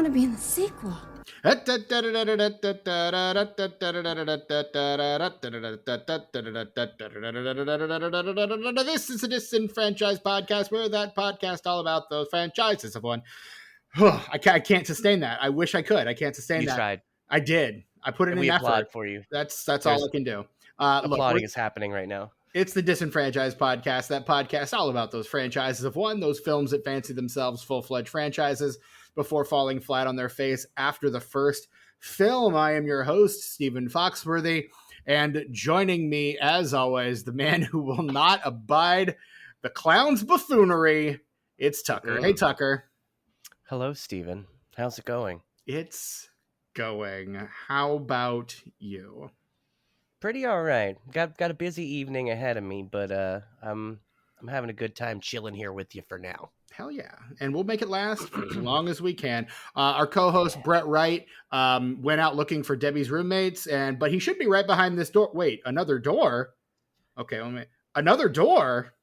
to be in the sequel. This is a disenfranchised podcast. Where that podcast all about those franchises of one. I can't sustain that. I wish I could. I can't sustain You that. tried. I did. I put in We an applaud effort for you. That's all I can do. Applauding is happening right now. It's the Disenfranchised Podcast. That podcast all about those franchises of one, those films that fancy themselves full-fledged franchises before falling flat on their face after the first film. I am your host, Stephen Foxworthy, and joining me, as always, the man who will not abide the clown's buffoonery, it's Tucker. Hey, Tucker. Hello, Stephen. How's it going? It's going. How about you? Pretty all right. Got a busy evening ahead of me, but I'm having a good time chilling here with you for now. Hell yeah. And we'll make it last for as long as we can. Our co-host, Brett Wright, went out looking for Debbie's roommates, but he should be right behind this door. Wait, another door? Okay, another door?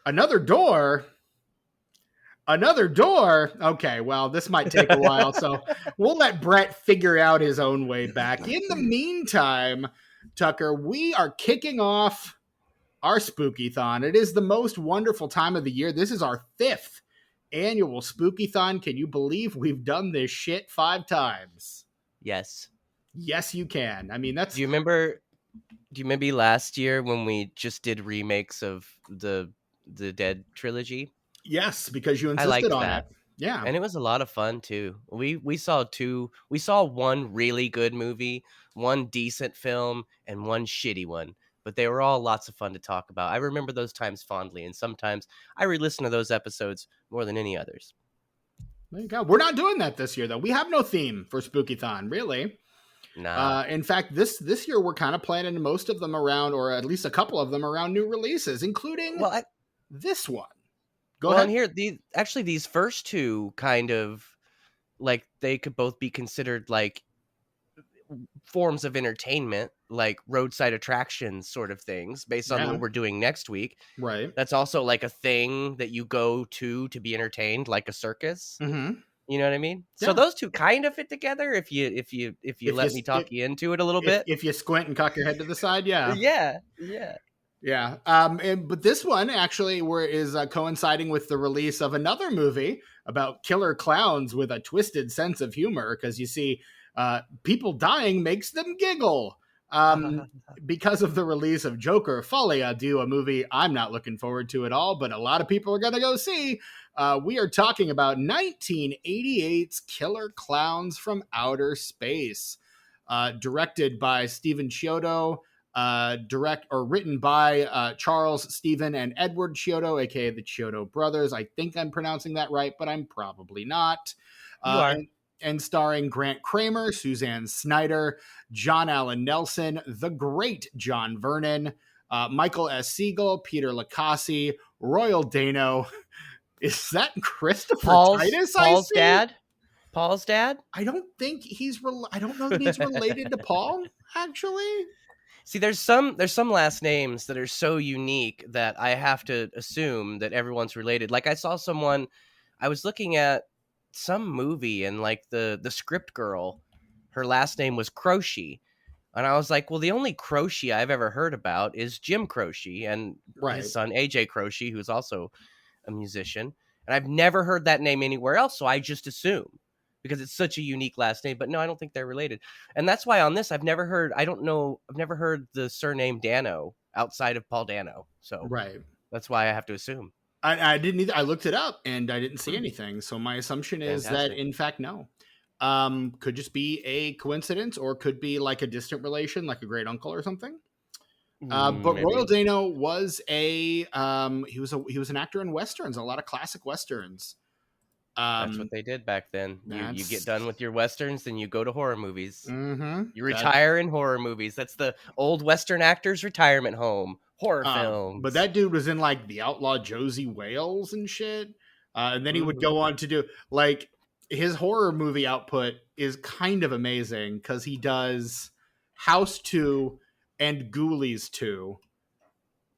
Another door? Another door? Okay, well, this might take a while, so we'll let Brett figure out his own way back. In the meantime, Tucker, we are kicking off our Spooky-thon. It is the most wonderful time of the year. This is our 5th annual Spooky-thon. Can you believe we've done this shit 5 times? Yes. Yes, you can. I mean, that's... Do you remember last year when we just did remakes of the Dead trilogy? Yes, because you insisted on it. Yeah. And it was a lot of fun too. We saw one really good movie, one decent film, and one shitty one. But they were all lots of fun to talk about. I remember those times fondly, and sometimes I re-listen to those episodes more than any others. There you go. We're not doing that this year, though. We have no theme for Spooky-thon, really. Nah. In fact, this year we're kind of planning most of them around, or at least a couple of them around new releases, including this one. Go ahead. And here, these first two kind of, like, they could both be considered, like, forms of entertainment, like roadside attractions sort of things, based on what we're doing next week. Right. That's also, like, a thing that you go to be entertained, like a circus. Mm-hmm. You know what I mean? Yeah. So those two kind of fit together if you let me talk you into it a little bit. If you squint and cock your head to the side, yeah. Yeah. But this one actually is coinciding with the release of another movie about killer clowns with a twisted sense of humor, because you see, people dying makes them giggle. Because of the release of Joker Folie à Deux, a movie I'm not looking forward to at all, but a lot of people are going to go see. We are talking about 1988's Killer Klowns from Outer Space, directed by Stephen Chiodo, written by Charles, Stephen, and Edward Chiodo, aka the Chiodo brothers. I think I'm pronouncing that right, but I'm probably not. You are. And starring Grant Kramer, Suzanne Snyder, John Allen Nelson, the great John Vernon, Michael S. Siegel, Peter Licassi, Royal Dano. Is that Christopher Titus? Paul's dad? Paul's dad? I don't think I don't know that he's related to Paul, actually. See, there's some last names that are so unique that I have to assume that everyone's related. Like, I was looking at some movie, and like the script girl, her last name was Croce, and I was like, well, the only Croce I've ever heard about is Jim Croce and his son AJ Croce, who's also a musician, and I've never heard that name anywhere else, so I just assume because it's such a unique last name. But no, I don't think they're related, and that's why on this I've never heard the surname Dano outside of Paul Dano, so that's why I have to assume. I didn't either. I looked it up and I didn't see anything. So my assumption is that, in fact, no. Could just be a coincidence, or could be like a distant relation, like a great uncle or something. But maybe. Royal Dano was he was an actor in westerns, a lot of classic westerns. That's what they did back then. You get done with your westerns, then you go to horror movies. Mm-hmm. You retire in horror movies. That's the old western actor's retirement home. Horror films. But that dude was in like The Outlaw Josie Wales and shit. And then he would go on to do, like, his horror movie output is kind of amazing, because he does House 2 and Ghoulies 2,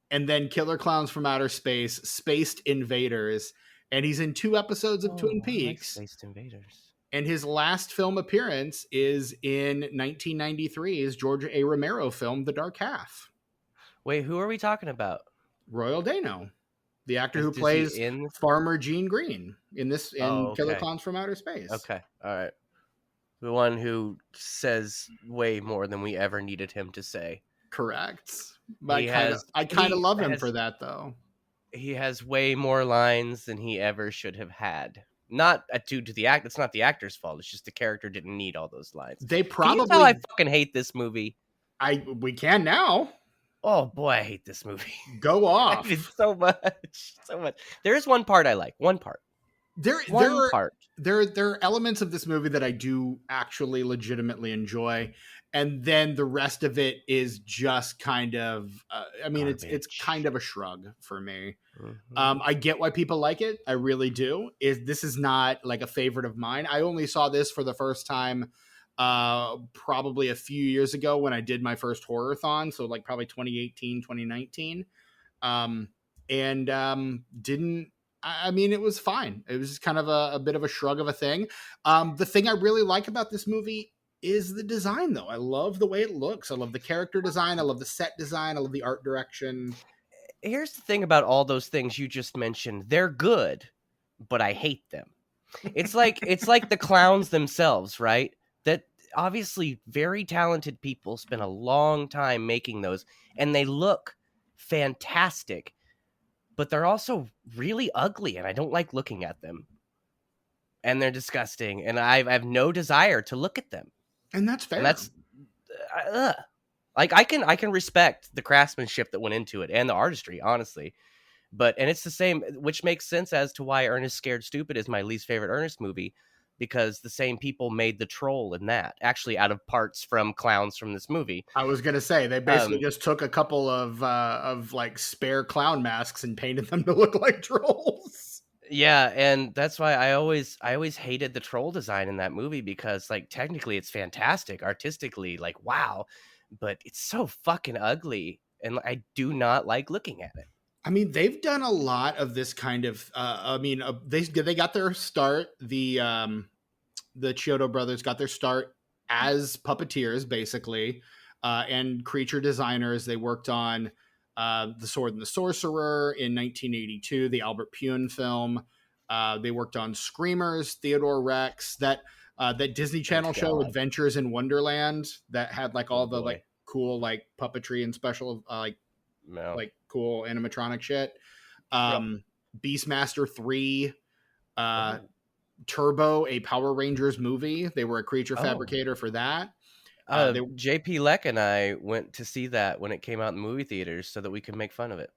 and then Killer Klowns from Outer Space, Spaced Invaders, and he's in 2 episodes of Twin Peaks. Like Spaced Invaders. And his last film appearance is in 1993's George A. Romero film, The Dark Half. Wait, who are we talking about? Royal Dano, the actor who Is he plays in? Farmer Gene Green Oh, in Killer okay. Klowns from Outer Space. Okay. All right. The one who says way more than we ever needed him to say. Correct. But He has. I kind of He love him has. for that, though. He has way more lines than he ever should have had. Not due to the act. It's not the actor's fault. It's just the character didn't need all those lines. They Can you tell I probably fucking hate this movie? we can now Oh boy, I hate this movie. go I off. hate it so much, so much. There is one part I like. One part. There are elements of this movie that I do actually legitimately enjoy, and then the rest of it is just kind of I mean it's Garbage. kind of a shrug for me. Mhm. I get why people like it. I really do. This is not like a favorite of mine. I only saw this for the first time probably a few years ago when I did my first horror-thon, so like probably 2018, 2019. And didn't I mean, it was fine. It was just kind of a bit of a shrug of a thing. The thing I really like about this movie is the design, though. I love the way it looks. I love the character design. I love the set design. I love the art direction. Here's the thing about all those things you just mentioned. They're good, but I hate them. It's like the clowns themselves, right? That obviously very talented people spent a long time making those, and they look fantastic, but they're also really ugly, and I don't like looking at them. And they're disgusting, and I have no desire to look at them. And that's fair. And that's like I can respect the craftsmanship that went into it and the artistry, honestly. And it's the same, which makes sense as to why Ernest Scared Stupid is my least favorite Ernest movie, because the same people made the troll in that, actually out of parts from clowns from this movie. I was gonna say they basically just took a couple of like spare clown masks and painted them to look like trolls. Yeah, and that's why I always hated the troll design in that movie, because like technically it's fantastic, artistically, like wow, but it's so fucking ugly, and I do not like looking at it. I mean, they've done a lot of this kind of. I mean, they got their start. The Chiodo brothers got their start as puppeteers, basically, and creature designers. They worked on The Sword and the Sorcerer in 1982, the Albert Pune film. They worked on Screamers, Theodore Rex, that Disney Channel show Adventures in Wonderland that had like all the like cool like puppetry and special like cool animatronic shit. Beastmaster 3, Turbo, a Power Rangers movie. They were a creature fabricator for that. JP Leck and I went to see that when it came out in movie theaters so that we could make fun of it.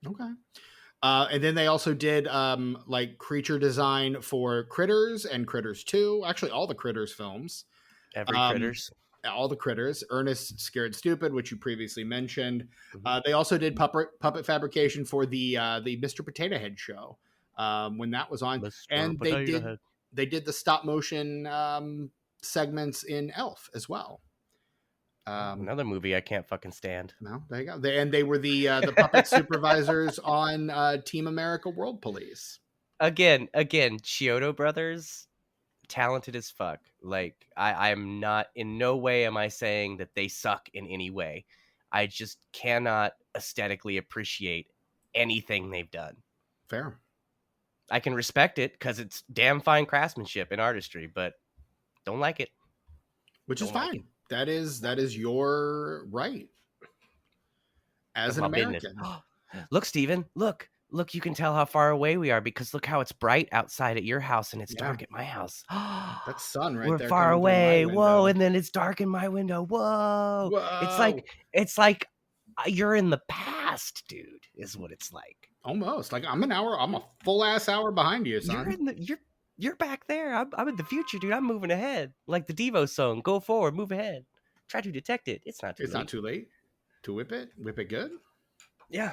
Okay. And then they also did like creature design for Critters and Critters 2. Actually, all the Critters films. Critters. All the Critters. Ernest Scared Stupid, which you previously mentioned. Mm-hmm. They also did puppet fabrication for the Mr. Potato Head show when that was on. And they did the stop motion segments in Elf as well. Another movie I can't fucking stand. No, there you go. They were the puppet supervisors on Team America World Police. Again, Chiodo brothers, talented as fuck. Like I'm not, in no way am I saying that they suck in any way. I just cannot aesthetically appreciate anything they've done. Fair. I can respect it because it's damn fine craftsmanship and artistry, but don't like it. Which is fine. Like that is your right as an American. Look, Steven, look, you can tell how far away we are because look how it's bright outside at your house and it's dark at my house. That's sun right We're there. We're far away. Whoa, and then it's dark in my window. Whoa. It's like you're in the past, dude, is what it's like. Almost. Like I'm a full ass hour behind you, son. You're back there. I'm in the future, dude. I'm moving ahead. Like the Devo song, go forward, move ahead. Try to detect it. It's not too late. Not too late to whip it good. Yeah.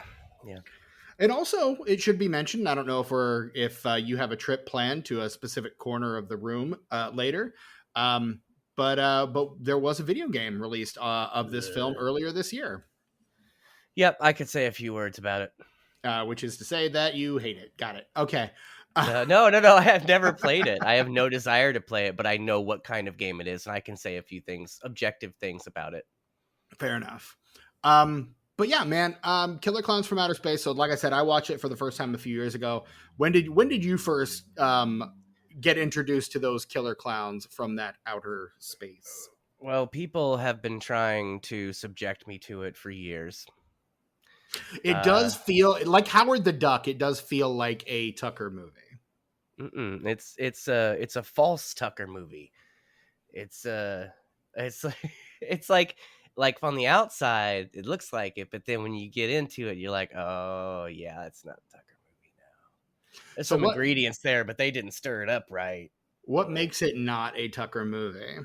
And also, it should be mentioned, I don't know if you have a trip planned to a specific corner of the room later, but there was a video game released of this film earlier this year. Yep, I could say a few words about it. Which is to say that you hate it. Got it. Okay. No. I have never played it. I have no desire to play it, but I know what kind of game it is, and I can say a few things, objective things about it. Fair enough. But yeah, man, Killer Klowns from Outer Space. So like I said, I watched it for the first time a few years ago. When did you first get introduced to those killer clowns from that outer space? Well, people have been trying to subject me to it for years. It does feel like Howard the Duck. It does feel like a Tucker movie. It's a false Tucker movie. It's it's like from the outside it looks like it, but then when you get into it, you're like, oh yeah, it's not a Tucker movie now. There's some ingredients there, but they didn't stir it up right. What makes it not a Tucker movie?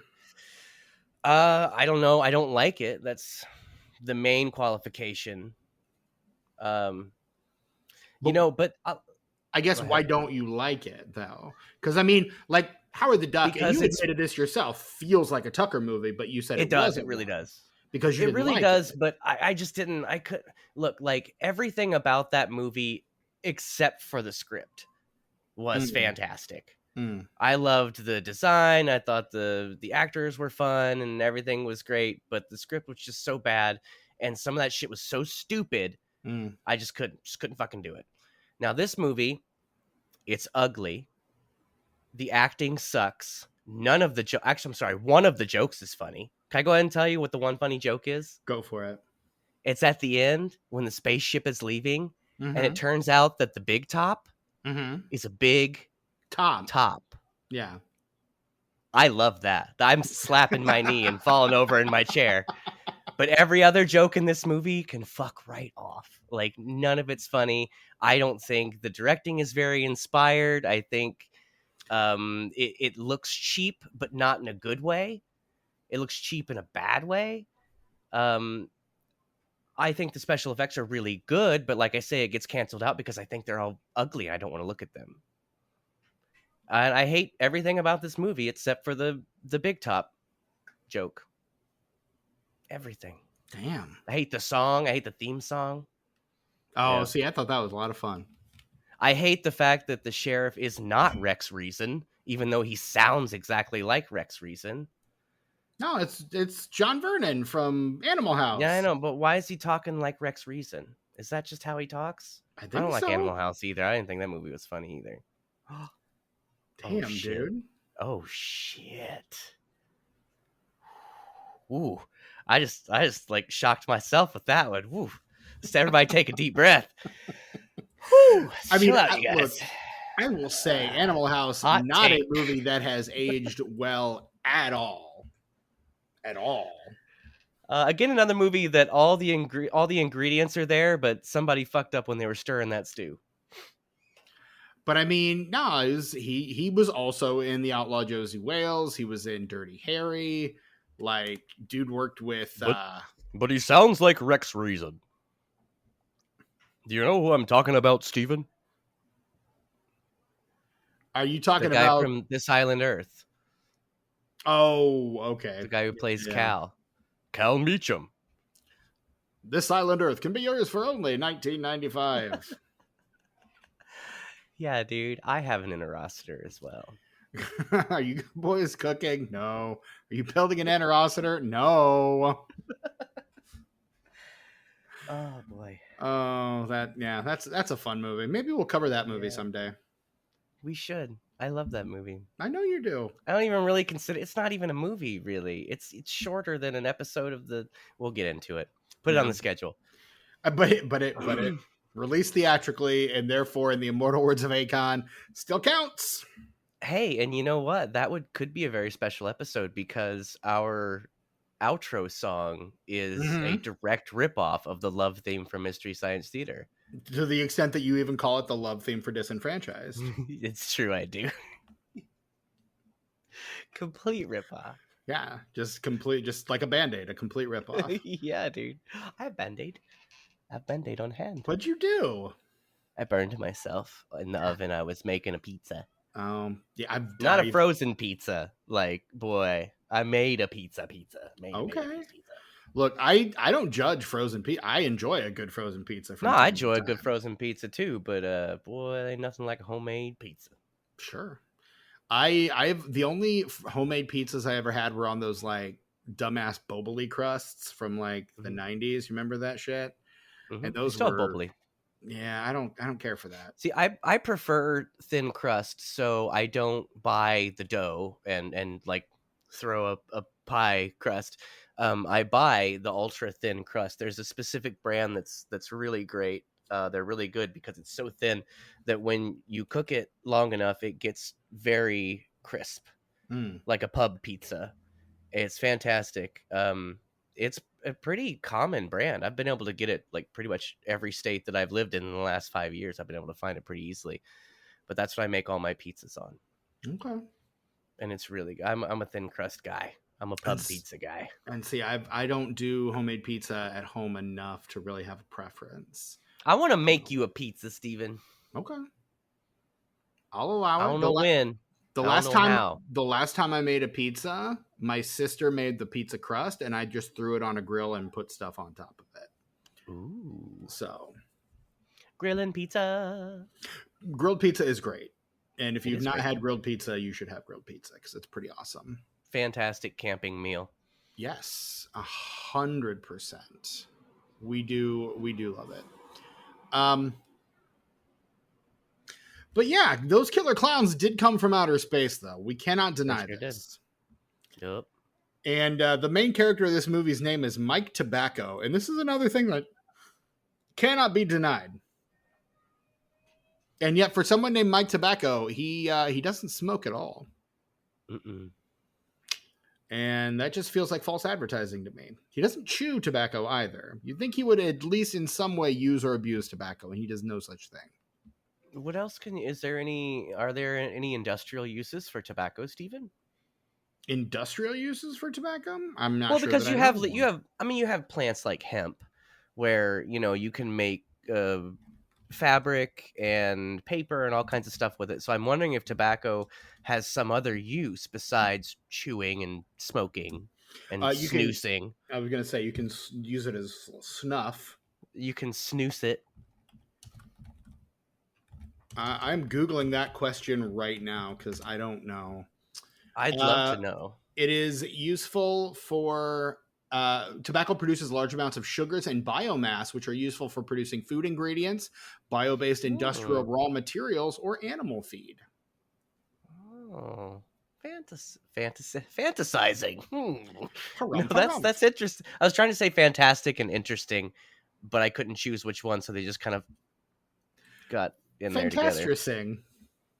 I don't know. I don't like it. That's the main qualification. But I guess why don't you like it though? Because I mean, like Howard the Duck, and you admitted this yourself, feels like a Tucker movie, but you said it does. It really does. Because you it really does, but I just didn't. I could look like everything about that movie except for the script was fantastic. I loved the design. I thought the actors were fun and everything was great, but the script was just so bad, and some of that shit was so stupid. I just couldn't fucking do it. Now this movie, it's ugly. The acting sucks. None of the actually, I'm sorry, one of the jokes is funny. Can I go ahead and tell you what the one funny joke is? Go for it. It's at the end when the spaceship is leaving, and it turns out that the big top is a big top. Yeah. I love that. I'm slapping my knee and falling over in my chair. But every other joke in this movie can fuck right off. Like, none of it's funny. I don't think the directing is very inspired. I think it looks cheap, but not in a good way. It looks cheap in a bad way. I think the special effects are really good, but like I say, it gets canceled out because I think they're all ugly. I don't want to look at them. And I hate everything about this movie except for the big top joke. Everything. Damn. I hate the song. I hate the theme song. Oh, yeah. See, I thought that was a lot of fun. I hate the fact that the sheriff is not Rex Reason, even though he sounds exactly like Rex Reason. No, it's John Vernon from Animal House. Yeah, I know, but why is he talking like Rex Reason? Is that just how he talks? I don't like Animal House either. I didn't think that movie was funny either. Damn, dude. Oh shit. Ooh. I just like shocked myself with that one. Woo. Just everybody take a deep breath. Whew. I mean, look, I will say Animal House, not a movie that has aged well at all. At all. Again, another movie that all the ingredients are there, but somebody fucked up when they were stirring that stew. But I mean, no, he was also in The Outlaw Josie Wales. He was in Dirty Harry. Like, dude worked with... But he sounds like Rex Reason. Do you know who I'm talking about, Steven? Are you talking the guy about... from This Island Earth. Oh, okay. The guy who plays Cal. Cal Meacham. This Island Earth can be yours for only $19.95. Yeah, dude. I have an interocitor as well. Are you boys cooking? No. Are you building an interocitor? No. Oh boy. Oh, that's a fun movie. Maybe we'll cover that movie someday. We should. I love that movie. I know you do. I don't even really consider it's not even a movie, really. It's shorter than an episode of the. We'll get into it. Put it on the schedule. But it released theatrically, and therefore, in the immortal words of Akon, still counts. Hey, and you know what? That could be a very special episode because our outro song is a direct ripoff of the love theme from Mystery Science Theater. To the extent that you even call it the love theme for Disenfranchised. It's true, I do. Complete ripoff. Yeah, just like a Band-Aid, a complete ripoff. Yeah, dude. I have Band-Aid. I have Band-Aid on hand. What'd you do? I burned myself in the oven. I was making a pizza. Yeah, not a frozen pizza. Like, boy, I made a pizza. Okay. Look, I don't judge frozen pizza. I enjoy a good frozen pizza No, from I time to enjoy a good time. frozen pizza too, but boy, ain't nothing like a homemade pizza. Sure. I've the only homemade pizzas I ever had were on those like dumbass Boboli crusts from like the Mm-hmm. 90s. Remember that shit? And We those still have were, Boboli. yeah, I don't care for that. See, I prefer thin crust, so I don't buy the dough and like throw a pie crust. I buy the ultra thin crust. There's a specific brand that's really great. They're really good because it's so thin that when you cook it long enough, it gets very crisp, Mm. like a pub pizza. It's fantastic. It's a pretty common brand. I've been able to get it like pretty much every state that I've lived in the last 5 years. I've been able to find it pretty easily. But that's what I make all my pizzas on, Okay. and it's really good. I'm a thin crust guy. I'm a And pub pizza guy. and see, I don't do homemade pizza at home enough to really have a preference. I want to make you a pizza, Steven. Okay. I'll allow I it. don't know when. The I don't last know time how. the last time I made a pizza, my sister made the pizza crust and I just threw it on a grill and put stuff on top of it. Ooh, So, grilling pizza. grilled pizza is great. And if It you've is not great. had grilled pizza, you should have grilled pizza because it's pretty awesome. Fantastic camping meal. Yes, 100%. We do love it. Um, but yeah, those killer clowns did come from outer space, though. We cannot They deny sure did. this. Yep. And the main character of this movie's name is Mike Tobacco, and this is another thing that cannot be denied. And yet, for someone named Mike Tobacco, he doesn't smoke at all, Mm-mm. and that just feels like false advertising to me. He doesn't chew tobacco either. You'd think he would at least in some way use or abuse tobacco, and he does no such thing. What else are there any industrial uses for tobacco, Stephen? Industrial uses for tobacco? I'm not Well, sure because that I know you one. have I mean you have plants like hemp where, you can make fabric and paper and all kinds of stuff with it. So I'm wondering if tobacco has some other use besides chewing and smoking and You can. snoozing. I was gonna say you can use it as snuff. You can snooze it. I'm googling that question right now because I don't know. I'd love Uh, to know. it is useful for tobacco produces large amounts of sugars and biomass, which are useful for producing food ingredients, bio-based industrial Hmm. raw materials, or animal feed. Oh, fantasizing. No, Harumph, that's harumph. interesting. I was trying to say fantastic and interesting, but I couldn't choose which one, so they just kind of got in there together. Fantastic.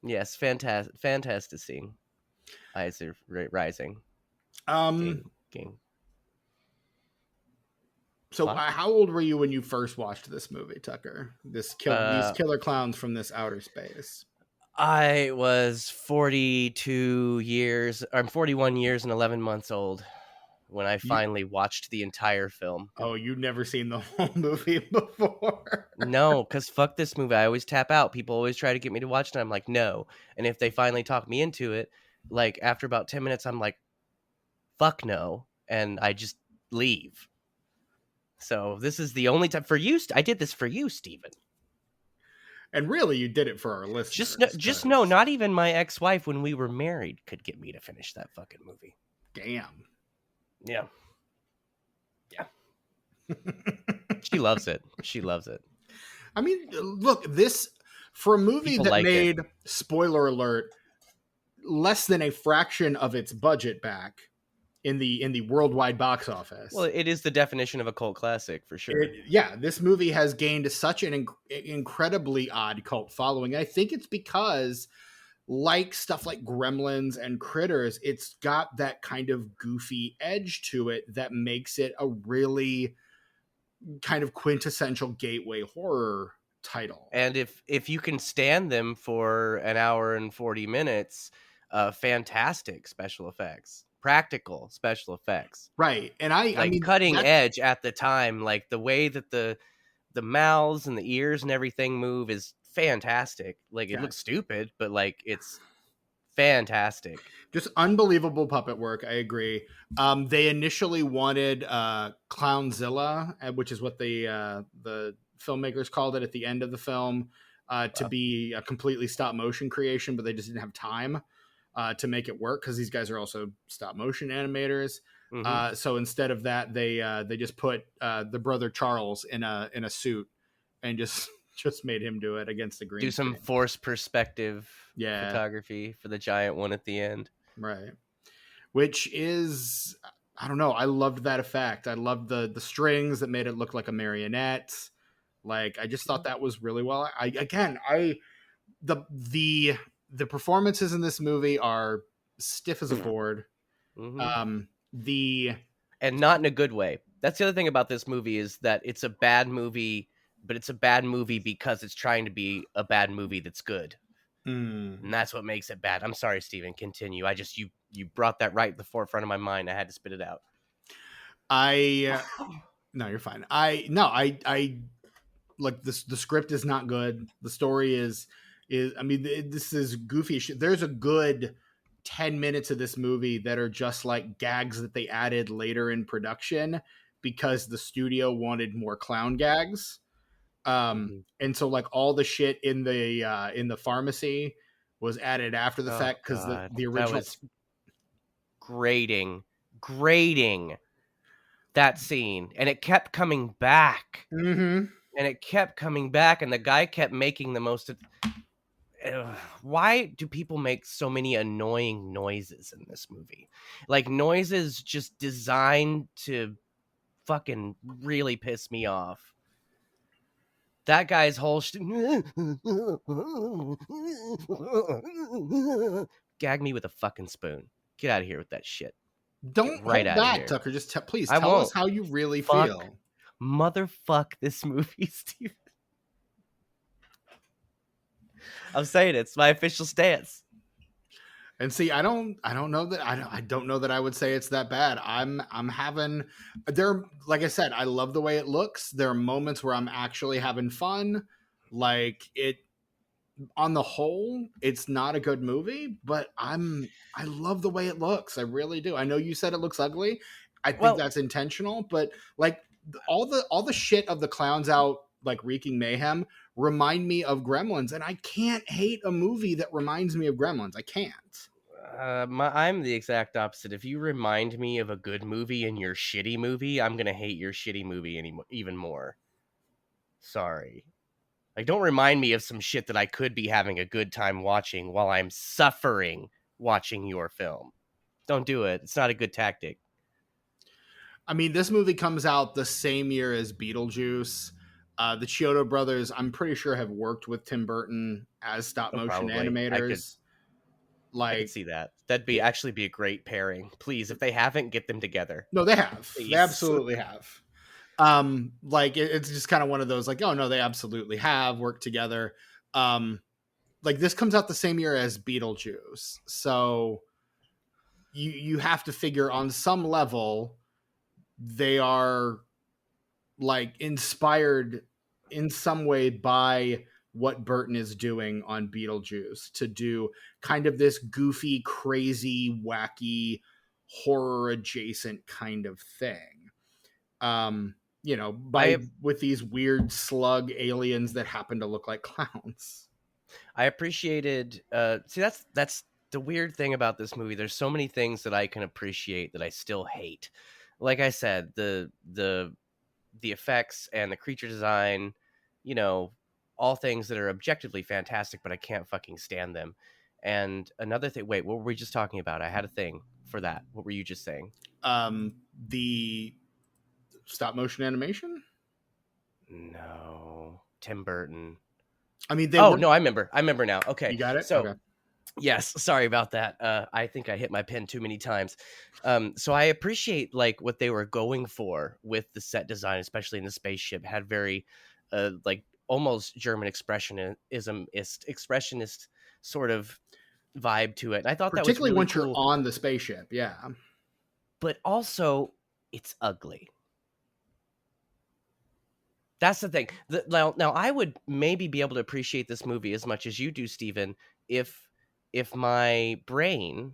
Yes, fantastic. Eyes are rising. Um, Ging. so What? how old were you when you first watched this movie, Tucker? These killer clowns from this outer space. I was 42 years. I'm 41 years and 11 months old when I You, finally watched the entire film. oh, you've never seen the whole movie before. No, because fuck this movie. I always tap out. People always try to get me to watch it. And I'm like, no. And if they finally talk me into it, like after about 10 minutes, I'm like, fuck no. And I just leave. So this is the only time for you. I did this for you, Steven. And really, you did it for our listeners. Just know, not even my ex-wife when we were married could get me to finish that fucking movie. Damn. Yeah. She loves it. I mean, look, this for a movie People that like made, spoiler alert, less than a fraction of its budget back in the worldwide box office. Well, it is the definition of a cult classic for sure. This movie has gained such an incredibly odd cult following. I think it's because, like stuff like Gremlins and Critters, it's got that kind of goofy edge to it that makes it a really kind of quintessential gateway horror title. And if you can stand them for an hour and 40 minutes, fantastic special effects, practical special effects, Right. And I mean, cutting edge at the time, like the way that the mouths and the ears and everything move is fantastic. Like it looks stupid, but like it's fantastic. Just unbelievable puppet work. I agree. They initially wanted Clownzilla, which is what the filmmakers called it at the end of the film, to be a completely stop motion creation, but they just didn't have time to make it work because these guys are also stop motion animators. Mm-hmm. So instead of that, they just put the brother Charles in a suit and just made him do it against the green Do some screen. forced perspective Yeah, photography for the giant one at the end. right. Which is, I don't know. I loved that effect. I loved the strings that made it look like a marionette. Like I just thought that was really well. The the performances in this movie are stiff as a board. Mm-hmm. The And not in a good way. That's the other thing about this movie is that it's a bad movie, but it's a bad movie because it's trying to be a bad movie that's good. And that's what makes it bad. I'm sorry, Steven. Continue. You brought that right to the forefront of my mind. I had to spit it out. No, you're fine. I like this. The script is not good. The story is I mean, this is goofy shit. There's a good 10 minutes of this movie that are just like gags that they added later in production because the studio wanted more clown gags. And so like all the shit in the pharmacy was added after the fact because the that original was grating that scene, and it kept coming back, mm-hmm. and it kept coming back, and the guy kept making the most of. Why do people make so many annoying noises in this movie? Like noises just designed to fucking really piss me off. That guy's whole gag me with a fucking spoon. Get out of here with that shit. Get Don't right hold out of back, here. Tucker. Just please I tell us won't. how you really feel. Motherfuck this movie, Steve. I'm saying it's my official stance. And see, I don't know that I don't know that I would say it's that bad. I'm having there, like I said, I love the way it looks. There are moments where I'm actually having fun. Like it on the whole, it's not a good movie, but I love the way it looks. I really do. I know you said it looks ugly. I think that's intentional, but like all the shit of the clowns out like wreaking mayhem remind me of Gremlins, and I can't hate a movie that reminds me of Gremlins. I can't. I'm the exact opposite. If you remind me of a good movie in your shitty movie, I'm gonna hate your shitty movie even more. Sorry. Like, don't remind me of some shit that I could be having a good time watching while I'm suffering watching your film. Don't do it. It's not a good tactic. I mean, this movie comes out the same year as Beetlejuice. The Chiodo brothers, I'm pretty sure, have worked with Tim Burton as stop motion Probably. animators. I could see that. That'd actually be a great pairing. Please, if they haven't, get them together. No, they have. Please. They absolutely have. Like it's just kind of one of those like, oh no, they absolutely have worked together. Like this comes out the same year as Beetlejuice, so you have to figure on some level they are like inspired in some way by what Burton is doing on Beetlejuice to do kind of this goofy, crazy, wacky, horror adjacent kind of thing. With these weird slug aliens that happen to look like clowns. I appreciated see that's the weird thing about this movie. There's so many things that I can appreciate that I still hate. Like I said, the effects and the creature design, all things that are objectively fantastic, but I can't fucking stand them. And another thing, wait, what were we just talking about? I had a thing for that. What were you just saying? The stop motion animation? No. Tim Burton. I mean, no, I remember now. Okay. You got it? So, okay. Yes, sorry about that. I think I hit my pen too many times. So I appreciate like what they were going for with the set design, especially in the spaceship. It had very like almost German expressionist sort of vibe to it. And I thought that was particularly really once cool. You're on the spaceship, yeah. But also, it's ugly. That's the thing. Now I would maybe be able to appreciate this movie as much as you do, Steven, if if my brain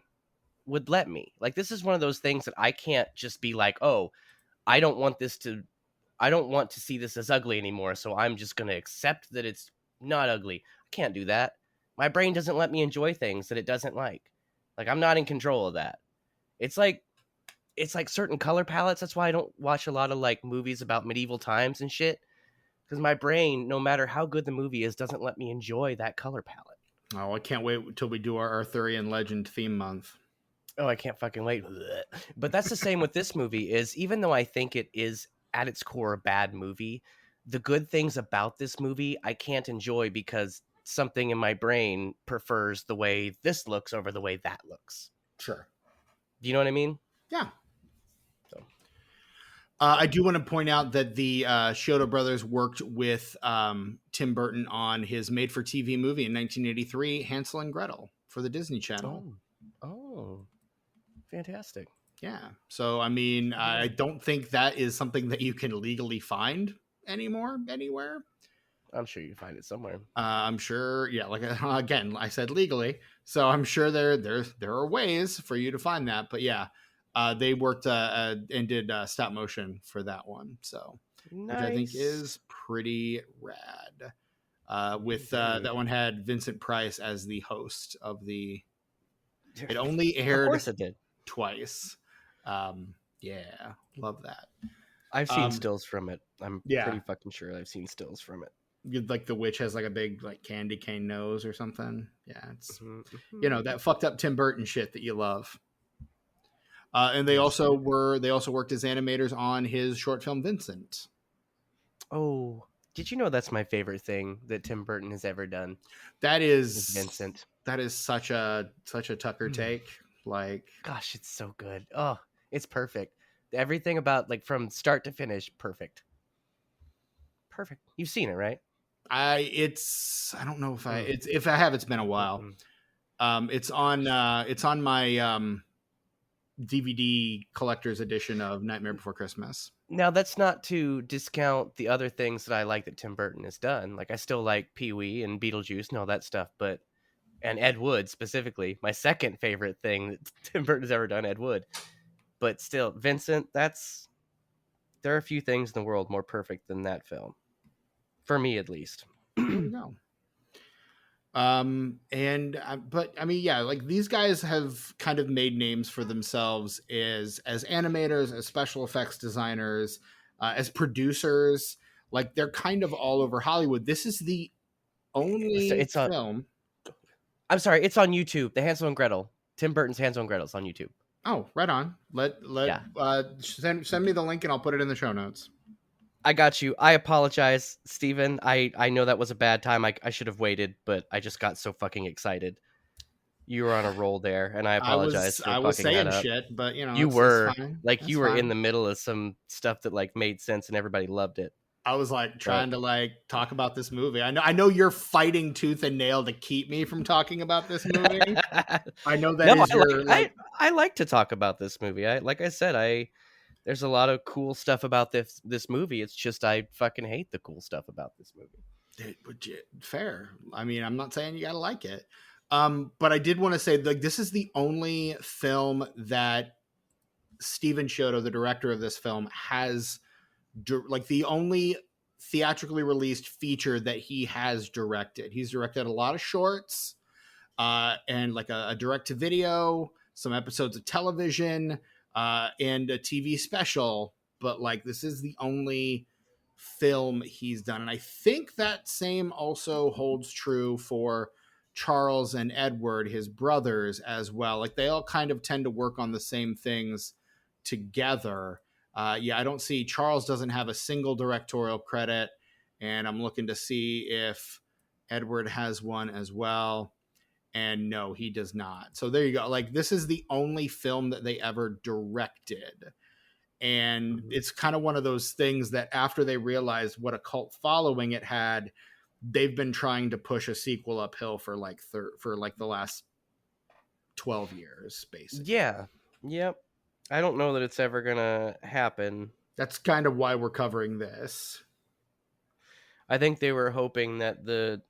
would let me. Like, this is one of those things that I can't just be like, oh, I don't want to see this as ugly anymore, so I'm just going to accept that it's not ugly. I can't do that. My brain doesn't let me enjoy things that it doesn't like. Like, I'm not in control of that. It's like certain color palettes. That's why I don't watch a lot of like movies about medieval times and shit, because my brain, no matter how good the movie is, doesn't let me enjoy that color palette. Oh, I can't wait until we do our Arthurian Legend theme month. Oh, I can't fucking wait. But that's the same with this movie. Is even though I think it is at its core a bad movie, the good things about this movie I can't enjoy because something in my brain prefers the way this looks over the way that looks. Sure. Do you know what I mean? Yeah. So. I do want to point out that the Chiodo brothers worked with Tim Burton on his made-for-TV movie in 1983, Hansel and Gretel, for the Disney Channel. Oh, fantastic. Yeah. So, I mean, I don't think that is something that you can legally find anymore, anywhere. I'm sure you find it somewhere. I'm sure. Yeah. Like, again, I said legally. So I'm sure there are ways for you to find that. But yeah, they worked and did stop motion for that one. So, nice. Which I think is pretty rad. With that one had Vincent Price as the host of the. It only aired. Of course it did. Twice. Yeah, love that. I've seen stills from it. I'm pretty fucking sure I've seen stills from it. Like the witch has like a big like candy cane nose or something. Yeah, it's you know, that fucked up Tim Burton shit that you love. And they also worked as animators on his short film Vincent. Oh, did you know that's my favorite thing that Tim Burton has ever done? That is Vincent. That is such a Tucker take. Like, gosh, it's so good. Oh, it's perfect. Everything about like from start to finish, perfect. You've seen it, right? I don't know if if I have, it's been a while. It's on my DVD collector's edition of Nightmare Before Christmas. Now, that's not to discount the other things that I like that Tim Burton has done. Like, I still like Pee-wee and Beetlejuice and all that stuff, and Ed Wood specifically, my second favorite thing that Tim Burton has ever done, Ed Wood. But still, Vincent, there are a few things in the world more perfect than that film. For me, at least. There you go. But I mean, yeah, like these guys have kind of made names for themselves as animators, as special effects designers, as producers. Like they're kind of all over Hollywood. This is the only film. I'm sorry, it's on YouTube. The Hansel and Gretel. Tim Burton's Hansel and Gretel's on YouTube. Oh, right on. Send me the link and I'll put it in the show notes. I got you. I apologize, Steven. I know that was a bad time. I should have waited, but I just got so fucking excited. You were on a roll there, and I apologize for I was fucking saying that up. shit, but you know, you were like you were in the middle of some stuff that like made sense and everybody loved it. I was like trying to like talk about this movie. I know you're fighting tooth and nail to keep me from talking about this movie. I know that I like to talk about this movie. Like I said, there's a lot of cool stuff about this movie. It's just I fucking hate the cool stuff about this movie. Fair. I mean, I'm not saying you gotta like it. But I did want to say, like, this is the only film that Steven Chiodo, the director of this film, has like the only theatrically released feature that he has directed. He's directed a lot of shorts, and like a direct to video, some episodes of television, and a TV special. But like, this is the only film he's done. And I think that same also holds true for Charles and Edward, his brothers, as well. Like, they all kind of tend to work on the same things together. I don't see, Charles doesn't have a single directorial credit, and I'm looking to see if Edward has one as well. And no, he does not. So there you go. Like, this is the only film that they ever directed. And it's kind of one of those things that after they realized what a cult following it had, they've been trying to push a sequel uphill for like the last 12 years, basically. Yeah. Yep. I don't know that it's ever gonna happen. That's kind of why we're covering this. I think they were hoping that the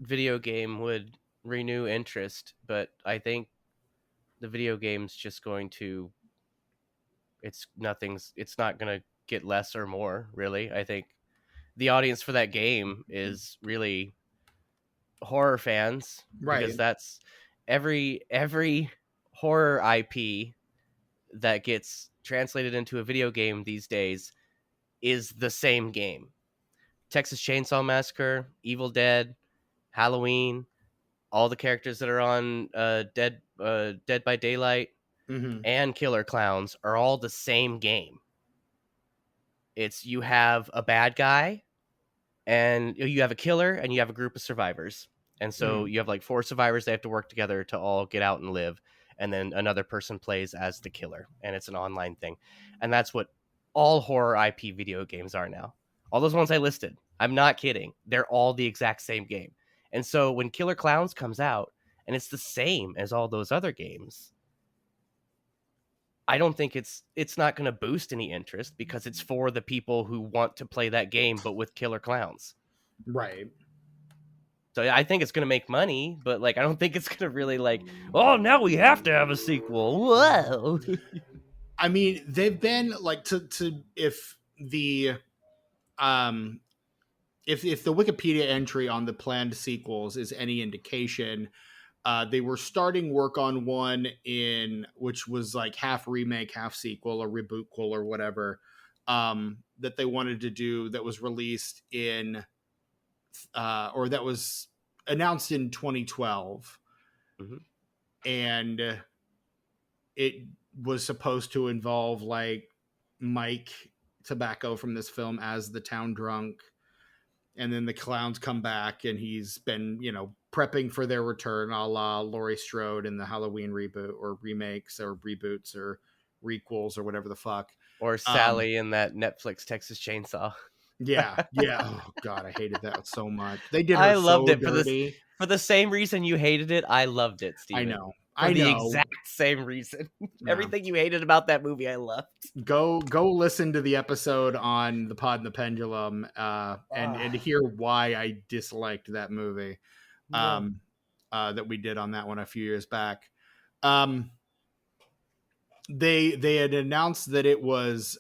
video game would renew interest, but I think the video game's just going to it's not going to get less or more, really. I think the audience for that game is really horror fans, because Right. that's every horror IP that gets translated into a video game these days is the same game. Texas Chainsaw Massacre, Evil Dead, Halloween, all the characters that are on Dead by Daylight, Mm-hmm. and Killer Klowns are all the same game. It's you have a bad guy, and you have a killer, and you have a group of survivors. And so Mm-hmm. you have like 4 survivors. They have to work together to all get out and live. And then another person plays as the killer, and it's an online thing. And that's what all horror IP video games are now. All those ones I listed, I'm not kidding. They're all the exact same game. And so when Killer Klowns comes out and it's the same as all those other games, I don't think it's not going to boost any interest, because it's for the people who want to play that game, but with Killer Klowns. Right. So I think it's going to make money, but like I don't think it's going to really like, oh, now we have to have a sequel. Whoa. I mean, they've been like to if the if the Wikipedia entry on the planned sequels is any indication, they were starting work on one in which was like half remake, half sequel, or reboot or whatever, that they wanted to do, that was released in or that was announced in 2012. Mm-hmm. And it was supposed to involve like Mike Tobacco from this film as the town drunk, and then the clowns come back, and he's been, prepping for their return, a la Laurie Strode in the Halloween reboot, or remakes, or reboots, or requels, or whatever the fuck. Or Sally in that Netflix Texas Chainsaw. Yeah. Oh God, I hated that so much. They did her I loved so it dirty. for the same reason you hated it. I loved it, Steven. I For the know. exact same reason. Yeah. Everything you hated about that movie, I loved. Go listen to the episode on the Pod and the Pendulum, and hear why I disliked that movie. That we did on that one a few years back. They had announced that it was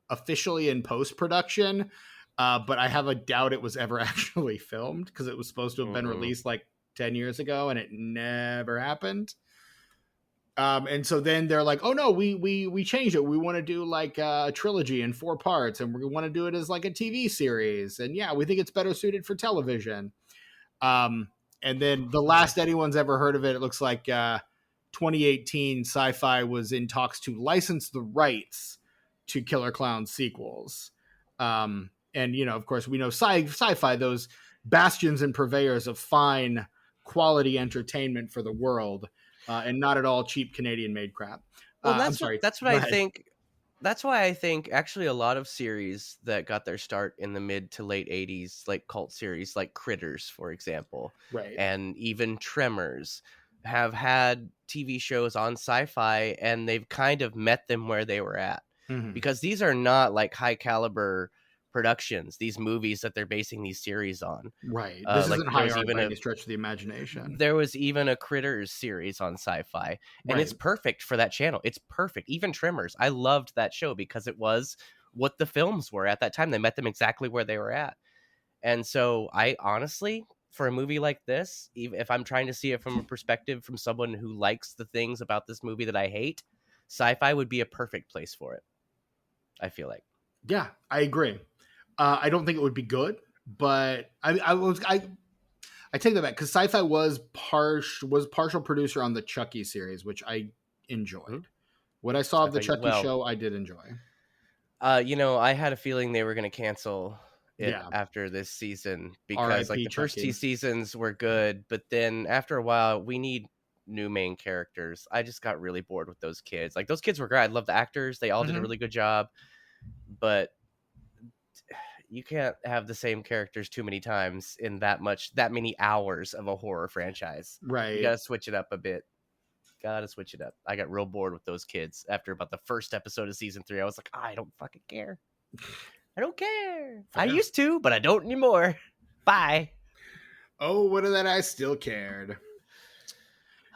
officially in post-production, but I have a doubt it was ever actually filmed, because it was supposed to have been released like 10 years ago, and it never happened. And so then they're like, oh no, we changed it. We want to do like a trilogy in 4 parts, and we want to do it as like a TV series. And yeah, we think it's better suited for television. And then the last anyone's ever heard of it, it looks like 2018 Sci-Fi was in talks to license the rights to Killer Klowns sequels. And of course we know Sci-Fi, those bastions and purveyors of fine quality entertainment for the world. And not at all cheap Canadian made crap. Well, I'm sorry. that's what I think. That's why I think actually a lot of series that got their start in the mid to late 80s, like cult series like Critters, for example, right, and even Tremors, have had TV shows on Sci-Fi, and they've kind of met them where they were at. Mm-hmm. Because these are not like high caliber productions, these movies that they're basing these series on. Right. This isn't high art by any stretch of the imagination. There was even a Critters series on Sci-Fi, and it's perfect for that channel. It's perfect. Even Tremors. I loved that show because it was what the films were at that time. They met them exactly where they were at. And so I honestly, for a movie like this, even if I'm trying to see it from a perspective from someone who likes the things about this movie that I hate, Sci-Fi would be a perfect place for it, I feel like. Yeah, I agree. I don't think it would be good, but I take that back, because Sci-Fi was partial producer on the Chucky series, which I enjoyed. Mm-hmm. What I saw of the Chucky show, I did enjoy. I had a feeling they were going to cancel it after this season, because like the first 2 seasons were good, but then after a while, we need new main characters. I just got really bored with those kids. Like, those kids were great. I love the actors. They all did a really good job, but you can't have the same characters too many times in that many hours of a horror franchise. Right. You gotta switch it up a bit. I got real bored with those kids after about the first episode of season 3. I was like, I don't fucking care. I don't care. Fair. I used to, but I don't anymore. Bye. Oh, what of that? I still cared.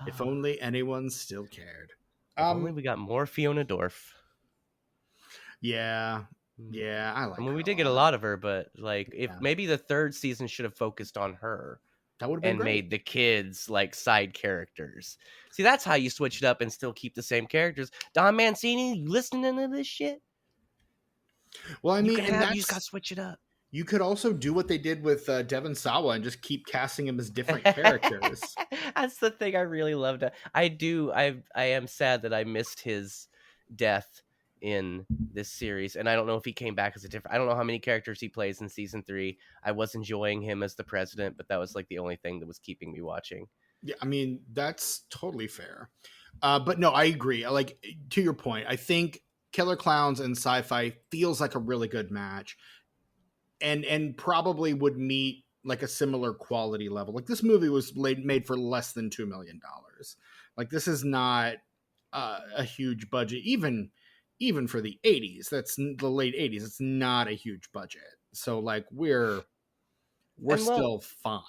If only anyone still cared. If only we got more Fiona Dorff. Yeah. Yeah, I like I mean, her we a did get a lot. lot of her, but like, if Yeah. maybe the third season should have focused on her That would have been and great. made the kids like side characters. See, that's how you switch it up and still keep the same characters. Don Mancini, you listening to this shit? Well, I You mean, can and have, you just gotta that's switch it up. you could also do what they did with Devon Sawa and just keep casting him as different characters. That's the thing I really loved. I am sad that I missed his death in this series, and I don't know if he came back as a different. I don't know how many characters he plays in season 3. I was enjoying him as the president, but that was like the only thing that was keeping me watching. Yeah, I mean, that's totally fair. But no, I agree. Like, to your point, I think Killer Klowns and Sci-Fi feels like a really good match, and probably would meet like a similar quality level. Like, this movie was made for less than $2 million. Like, this is not a huge budget, even for the 80s. That's the late 80s. It's not a huge budget. So like, we're And still fine.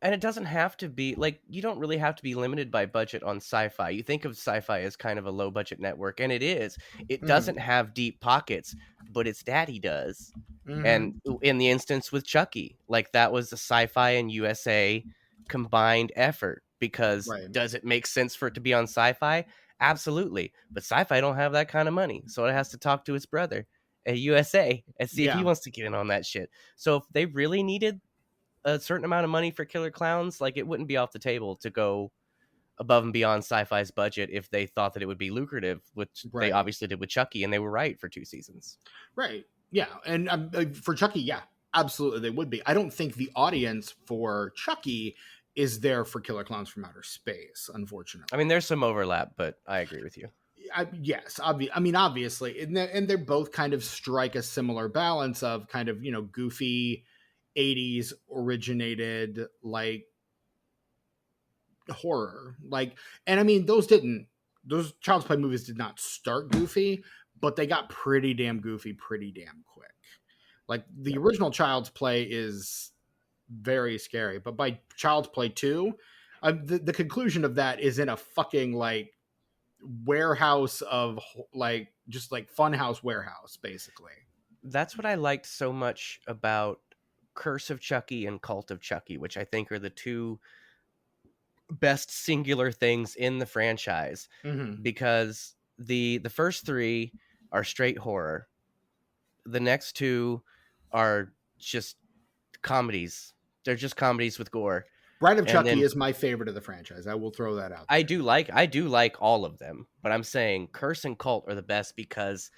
And it doesn't have to be like, you don't really have to be limited by budget on Sci-Fi. You think of Sci-Fi as kind of a low budget network, and it is. It doesn't have deep pockets, but its daddy does. And in the instance with Chucky, like, that was a Sci-Fi and USA combined effort, because Right. does it make sense for it to be on Sci-Fi? Absolutely. But Sci-Fi don't have that kind of money, so it has to talk to its brother at USA and see if he wants to get in on that shit. So if they really needed a certain amount of money for Killer Klowns, like, it wouldn't be off the table to go above and beyond Sci-Fi's budget if they thought that it would be lucrative, which they obviously did with Chucky, and they were right for 2 seasons. Right. Yeah. And for Chucky, yeah, absolutely they would be. I don't think the audience for Chucky is there for Killer Klowns from Outer Space, unfortunately. I mean, there's some overlap, but I agree with you. Yes, obviously, and they're both kind of strike a similar balance of kind of, goofy 80s originated like horror, like, and I mean, those Child's Play movies did not start goofy, but they got pretty damn goofy pretty damn quick. Like, the original Child's Play is very scary, but by Child's Play 2, the conclusion of that is in a fucking like warehouse of like, just like funhouse warehouse, basically. That's what I liked so much about Curse of Chucky and Cult of Chucky, which I think are the two best singular things in the franchise, because the first 3 are straight horror. The next 2 are just comedies. They're just comedies with gore. Bride of Chucky is my favorite of the franchise. I will throw that out there. I do like all of them, but I'm saying Curse and Cult are the best because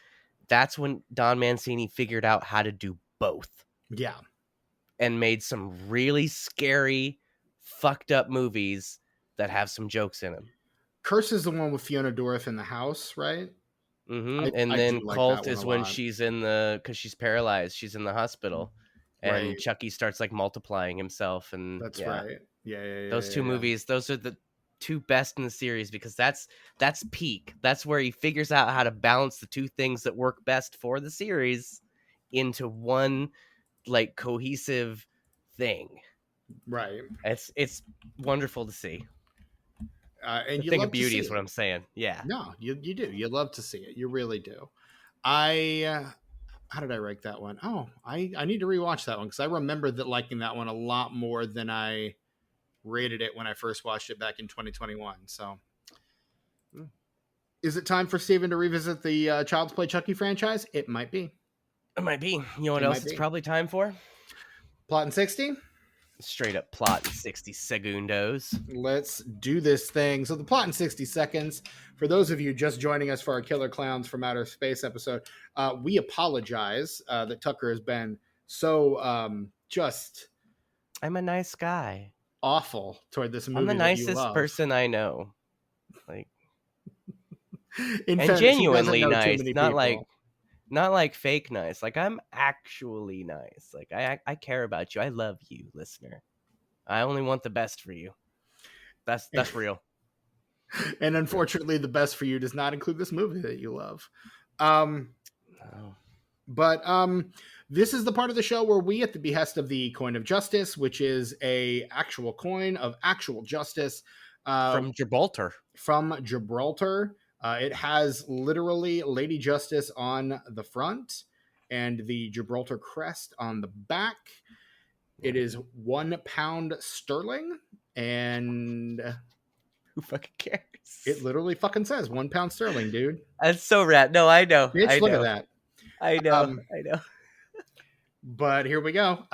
that's when Don Mancini figured out how to do both. Yeah. And made some really scary, fucked up movies that have some jokes in them. Curse is the one with Fiona Dorff in the house, right? And then Cult is when she's because she's paralyzed, she's in the hospital, and Chucky starts like multiplying himself, and that's right. Yeah. Those two movies, those are the two best in the series, because that's peak. That's where he figures out how to balance the two things that work best for the series into one like cohesive thing. Right. It's wonderful to see. And the thing of beauty is what I'm saying. Yeah. No, you do. You love to see it. You really do. How did I rank that one? Oh, I need to rewatch that one, because I remember liking that one a lot more than I rated it when I first watched it back in 2021. So, is it time for Steven to revisit the Child's Play Chucky franchise? It might be. It might be. You know what else it's probably time for? Plot in 60? Straight up plot in 60 segundos. Let's do this thing. So the plot in 60 seconds, for those of you just joining us for our Killer Klowns from Outer Space episode, we apologize that Tucker has been so just... I'm a nice guy. Awful toward this movie. I'm the nicest person I know. Like, and fairness, genuinely nice, not like fake nice. Like, I'm actually nice. Like, I care about you. I love you, listener. I only want the best for you. That's real. And unfortunately, the best for you does not include this movie that you love. No. But this is the part of the show where we, at the behest of the Coin of Justice, which is a actual coin of actual justice, From Gibraltar. From Gibraltar. It has literally Lady Justice on the front and the Gibraltar crest on the back. It is £1 sterling, and who fucking cares? It literally fucking says £1 sterling, dude. That's so rad. No, I know. Bitch, look at that. I know. I know. But here we go.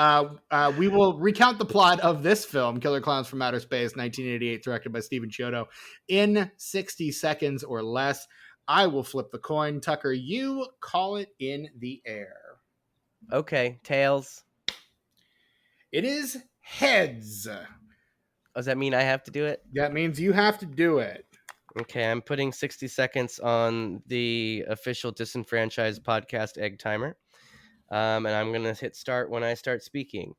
We will recount the plot of this film, Killer Klowns from Outer Space, 1988, directed by Steven Chiodo, in 60 seconds or less. I will flip the coin. Tucker, you call it in the air. Okay, tails. It is heads. Does that mean I have to do it? That means you have to do it. Okay, I'm putting 60 seconds on the official Disenfranchised podcast egg timer. And I'm going to hit start when I start speaking.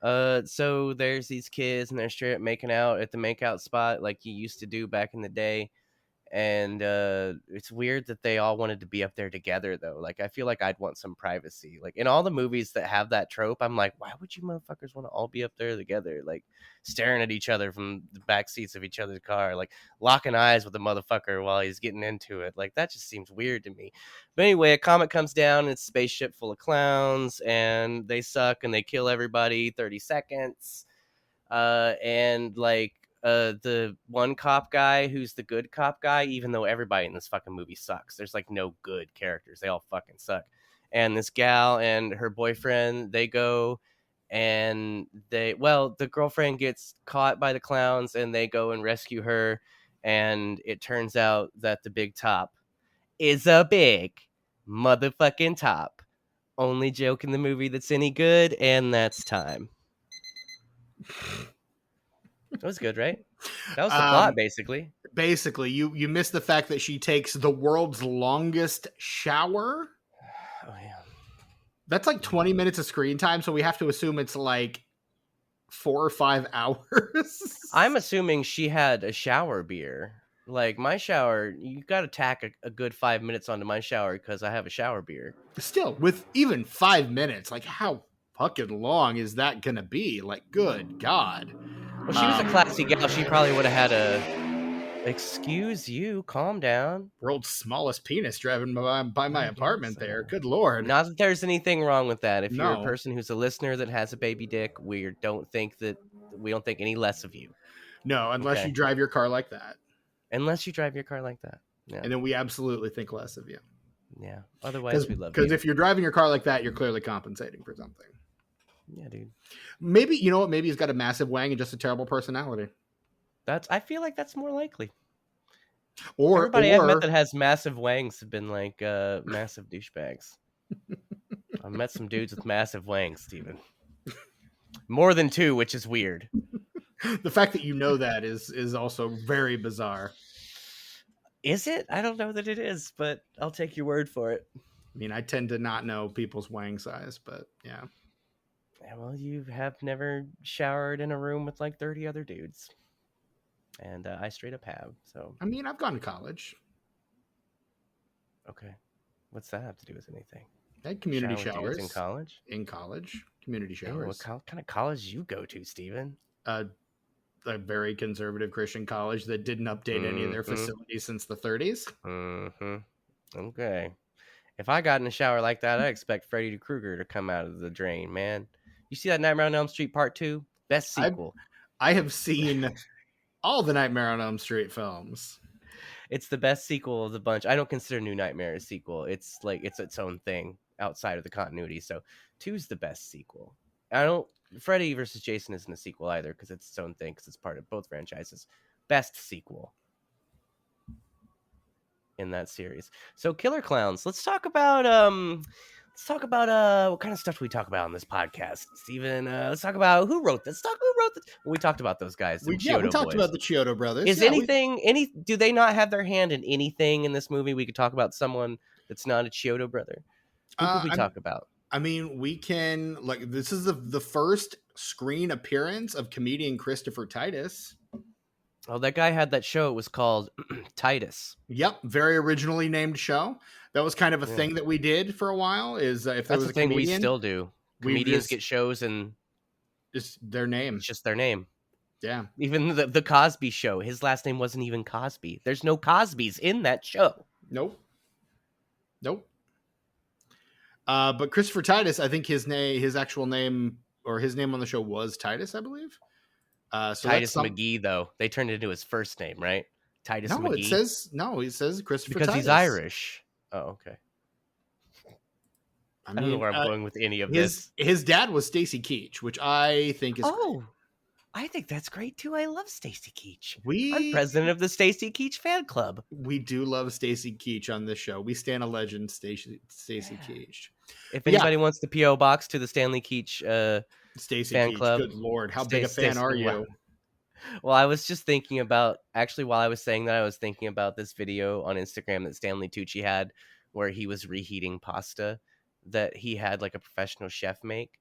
So there's these kids and they're straight up making out at the makeout spot like you used to do back in the day. And it's weird that they all wanted to be up there together, though. Like, I feel like I'd want some privacy. Like, in all the movies that have that trope, I'm like, why would you motherfuckers want to all be up there together? Like, staring at each other from the back seats of each other's car, like locking eyes with the motherfucker while he's getting into it. Like, that just seems weird to me. But anyway, a comet comes down, and it's a spaceship full of clowns, and they suck, and they kill everybody 30 seconds. And like, the one cop guy who's the good cop guy, even though everybody in this fucking movie sucks. There's like no good characters. They all fucking suck. And this gal and her boyfriend, they go and the girlfriend gets caught by the clowns and they go and rescue her. And it turns out that the big top is a big motherfucking top. Only joke in the movie that's any good, and that's time. That was good, right? That was the plot, basically. Basically, you missed the fact that she takes the world's longest shower. Oh, yeah. That's like 20 minutes of screen time, so we have to assume it's like 4 or 5 hours. I'm assuming she had a shower beer. Like, my shower, you got to tack a good 5 minutes onto my shower because I have a shower beer. Still, with even 5 minutes, like, how fucking long is that going to be? Like, good God. Well, she was a classy gal. She probably would have had a, excuse you, calm down. World's smallest penis driving by my apartment there. Good Lord. Not that there's anything wrong with that. If you're a person who's a listener that has a baby dick, we don't think any less of you. No, unless you drive your car like that. Unless you drive your car like that. Yeah. And then we absolutely think less of you. Yeah. Otherwise, we love you. Because if you're driving your car like that, you're clearly compensating for something. Yeah, dude. Maybe, you know what? Maybe he's got a massive wang and just a terrible personality. I feel like that's more likely. Or everybody I've met that has massive wangs have been like massive douchebags. I've met some dudes with massive wangs, Steven. More than 2, which is weird. The fact that you know that is also very bizarre. Is it? I don't know that it is, but I'll take your word for it. I mean, I tend to not know people's wang size, but yeah. Yeah, well, you have never showered in a room with like 30 other dudes. And I straight up have, so. I mean, I've gone to college. Okay. What's that have to do with anything? I had community showers. In college? In college. Community showers. What kind of college you go to, Steven? A very conservative Christian college that didn't update any of their facilities since the 30s. Mm-hmm. Okay. If I got in a shower like that, I expect Freddy Krueger to come out of the drain, man. You see that Nightmare on Elm Street Part 2? Best sequel. I have seen all the Nightmare on Elm Street films. It's the best sequel of the bunch. I don't consider New Nightmare a sequel. It's like it's its own thing outside of the continuity. So 2's the best sequel. Freddy versus Jason isn't a sequel either because it's its own thing because it's part of both franchises. Best sequel in that series. So Killer Klowns. Let's talk about what kind of stuff do we talk about on this podcast, Steven? Let's talk about who wrote this. We talked about those guys. We talked about the Chiodo brothers. Is do they not have their hand in anything in this movie? We could talk about someone that's not a Chiodo brother. Who could we talk about? I mean, we can, like, this is the first screen appearance of comedian Christopher Titus. Oh, that guy had that show. It was called Titus. Yep, very originally named show. That was kind of a thing that we did for a while. Is if there was a comedian, we still do. Comedians get shows and just their name. It's just their name. Yeah. Even the Cosby Show, his last name wasn't even Cosby. There's no Cosbys in that show. Nope. But Christopher Titus, I think his actual name, or his name on the show was Titus, I believe. So Titus McGee, though. They turned it into his first name, right? Titus No, McGee. He says Christopher Because Titus. he's Irish. Oh, okay. I don't know where I'm going with any of this. His dad was Stacy Keach, which I think is great. I think that's great too. I love Stacy Keach. I'm I'm president of the Stacy Keach fan club. We do love Stacy Keach on this show. We stand a legend, Stacy Keach. If anybody wants the P.O. box to the Stanley Keach Stacy fan Keach, club, good Lord, how big a fan are you? Well, I was just thinking about, actually, while I was saying that, I was thinking about this video on Instagram that Stanley Tucci had where he was reheating pasta that he had like a professional chef make.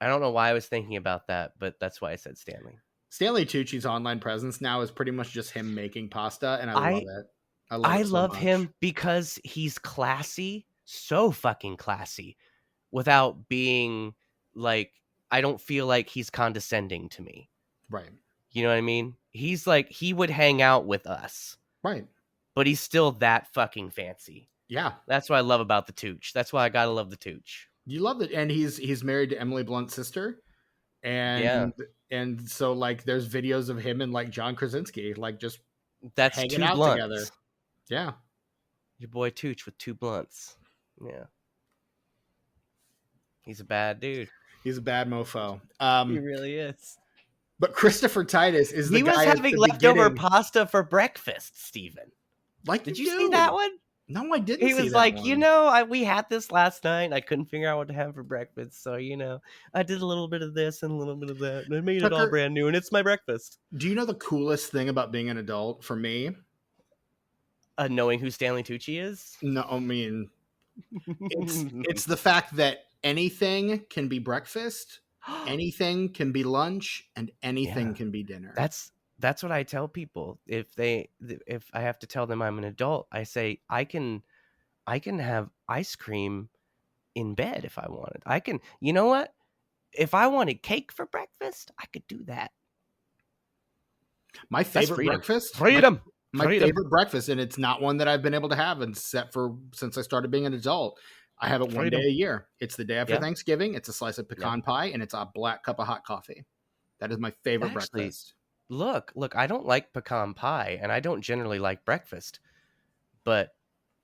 I don't know why I was thinking about that, but that's why I said Stanley. Stanley Tucci's online presence now is pretty much just him making pasta, and I love it. I love him because he's classy, so fucking classy, without being like, I don't feel like he's condescending to me. Right. You know what I mean? He's like, he would hang out with us. Right. But he's still that fucking fancy. Yeah. That's what I love about the Tooch. That's why I gotta love the Tooch. You love it. And he's married to Emily Blunt's sister. And so like there's videos of him and like John Krasinski, like just hanging out together. Yeah. Your boy Tooch with 2 blunts. Yeah. He's a bad dude. He's a bad mofo. He really is. But Christopher Titus is the guy. He was having leftover pasta for breakfast, Steven. Like, did you see that one? No, I didn't. He was like, one. We had this last night. I couldn't figure out what to have for breakfast, so I did a little bit of this and a little bit of that, and I made it all brand new, and it's my breakfast. Do you know the coolest thing about being an adult for me? Knowing who Stanley Tucci is? No, I mean, it's the fact that anything can be breakfast, anything can be lunch, and anything can be dinner. That's what I tell people. If I have to tell them I'm an adult, I say I can have ice cream in bed if I wanted. I can. You know what? If I wanted cake for breakfast, I could do that. My favorite breakfast. Freedom. My favorite breakfast, and it's not one that I've been able to have since I started being an adult. I have it one day a year. It's the day after Thanksgiving. It's a slice of pecan pie, and it's a black cup of hot coffee. That is my favorite breakfast. Look, I don't like pecan pie, and I don't generally like breakfast. But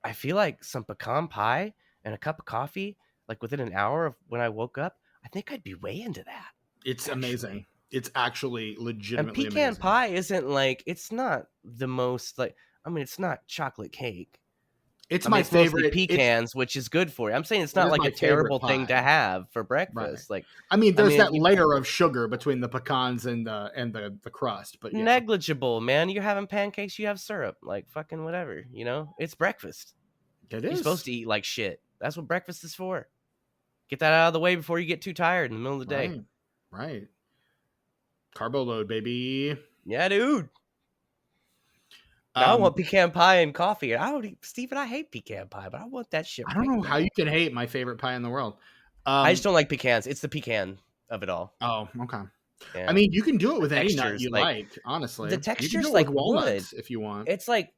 I feel like some pecan pie and a cup of coffee, like within an hour of when I woke up, I think I'd be way into that. It's amazing. It's actually legitimately amazing. And pecan pie isn't like, it's not the most like, it's not chocolate cake. It's my favorite. Pecans, which is good for you. I'm saying it's not like a terrible thing to have for breakfast. Right. Like, there's that layer of sugar between the pecans and the crust, but negligible, man. You're having pancakes, you have syrup, like fucking whatever. It's breakfast. It is. You're supposed to eat like shit. That's what breakfast is for. Get that out of the way before you get too tired in the middle of the day. Right. Carbo load, baby. Yeah, dude. I want pecan pie and coffee. Steven, I hate pecan pie, but I want that shit. I don't know how you can hate my favorite pie in the world. I just don't like pecans. It's the pecan of it all. Oh, okay. Yeah. You can do it with any nut you like, honestly. The texture's like walnuts if you want. It's like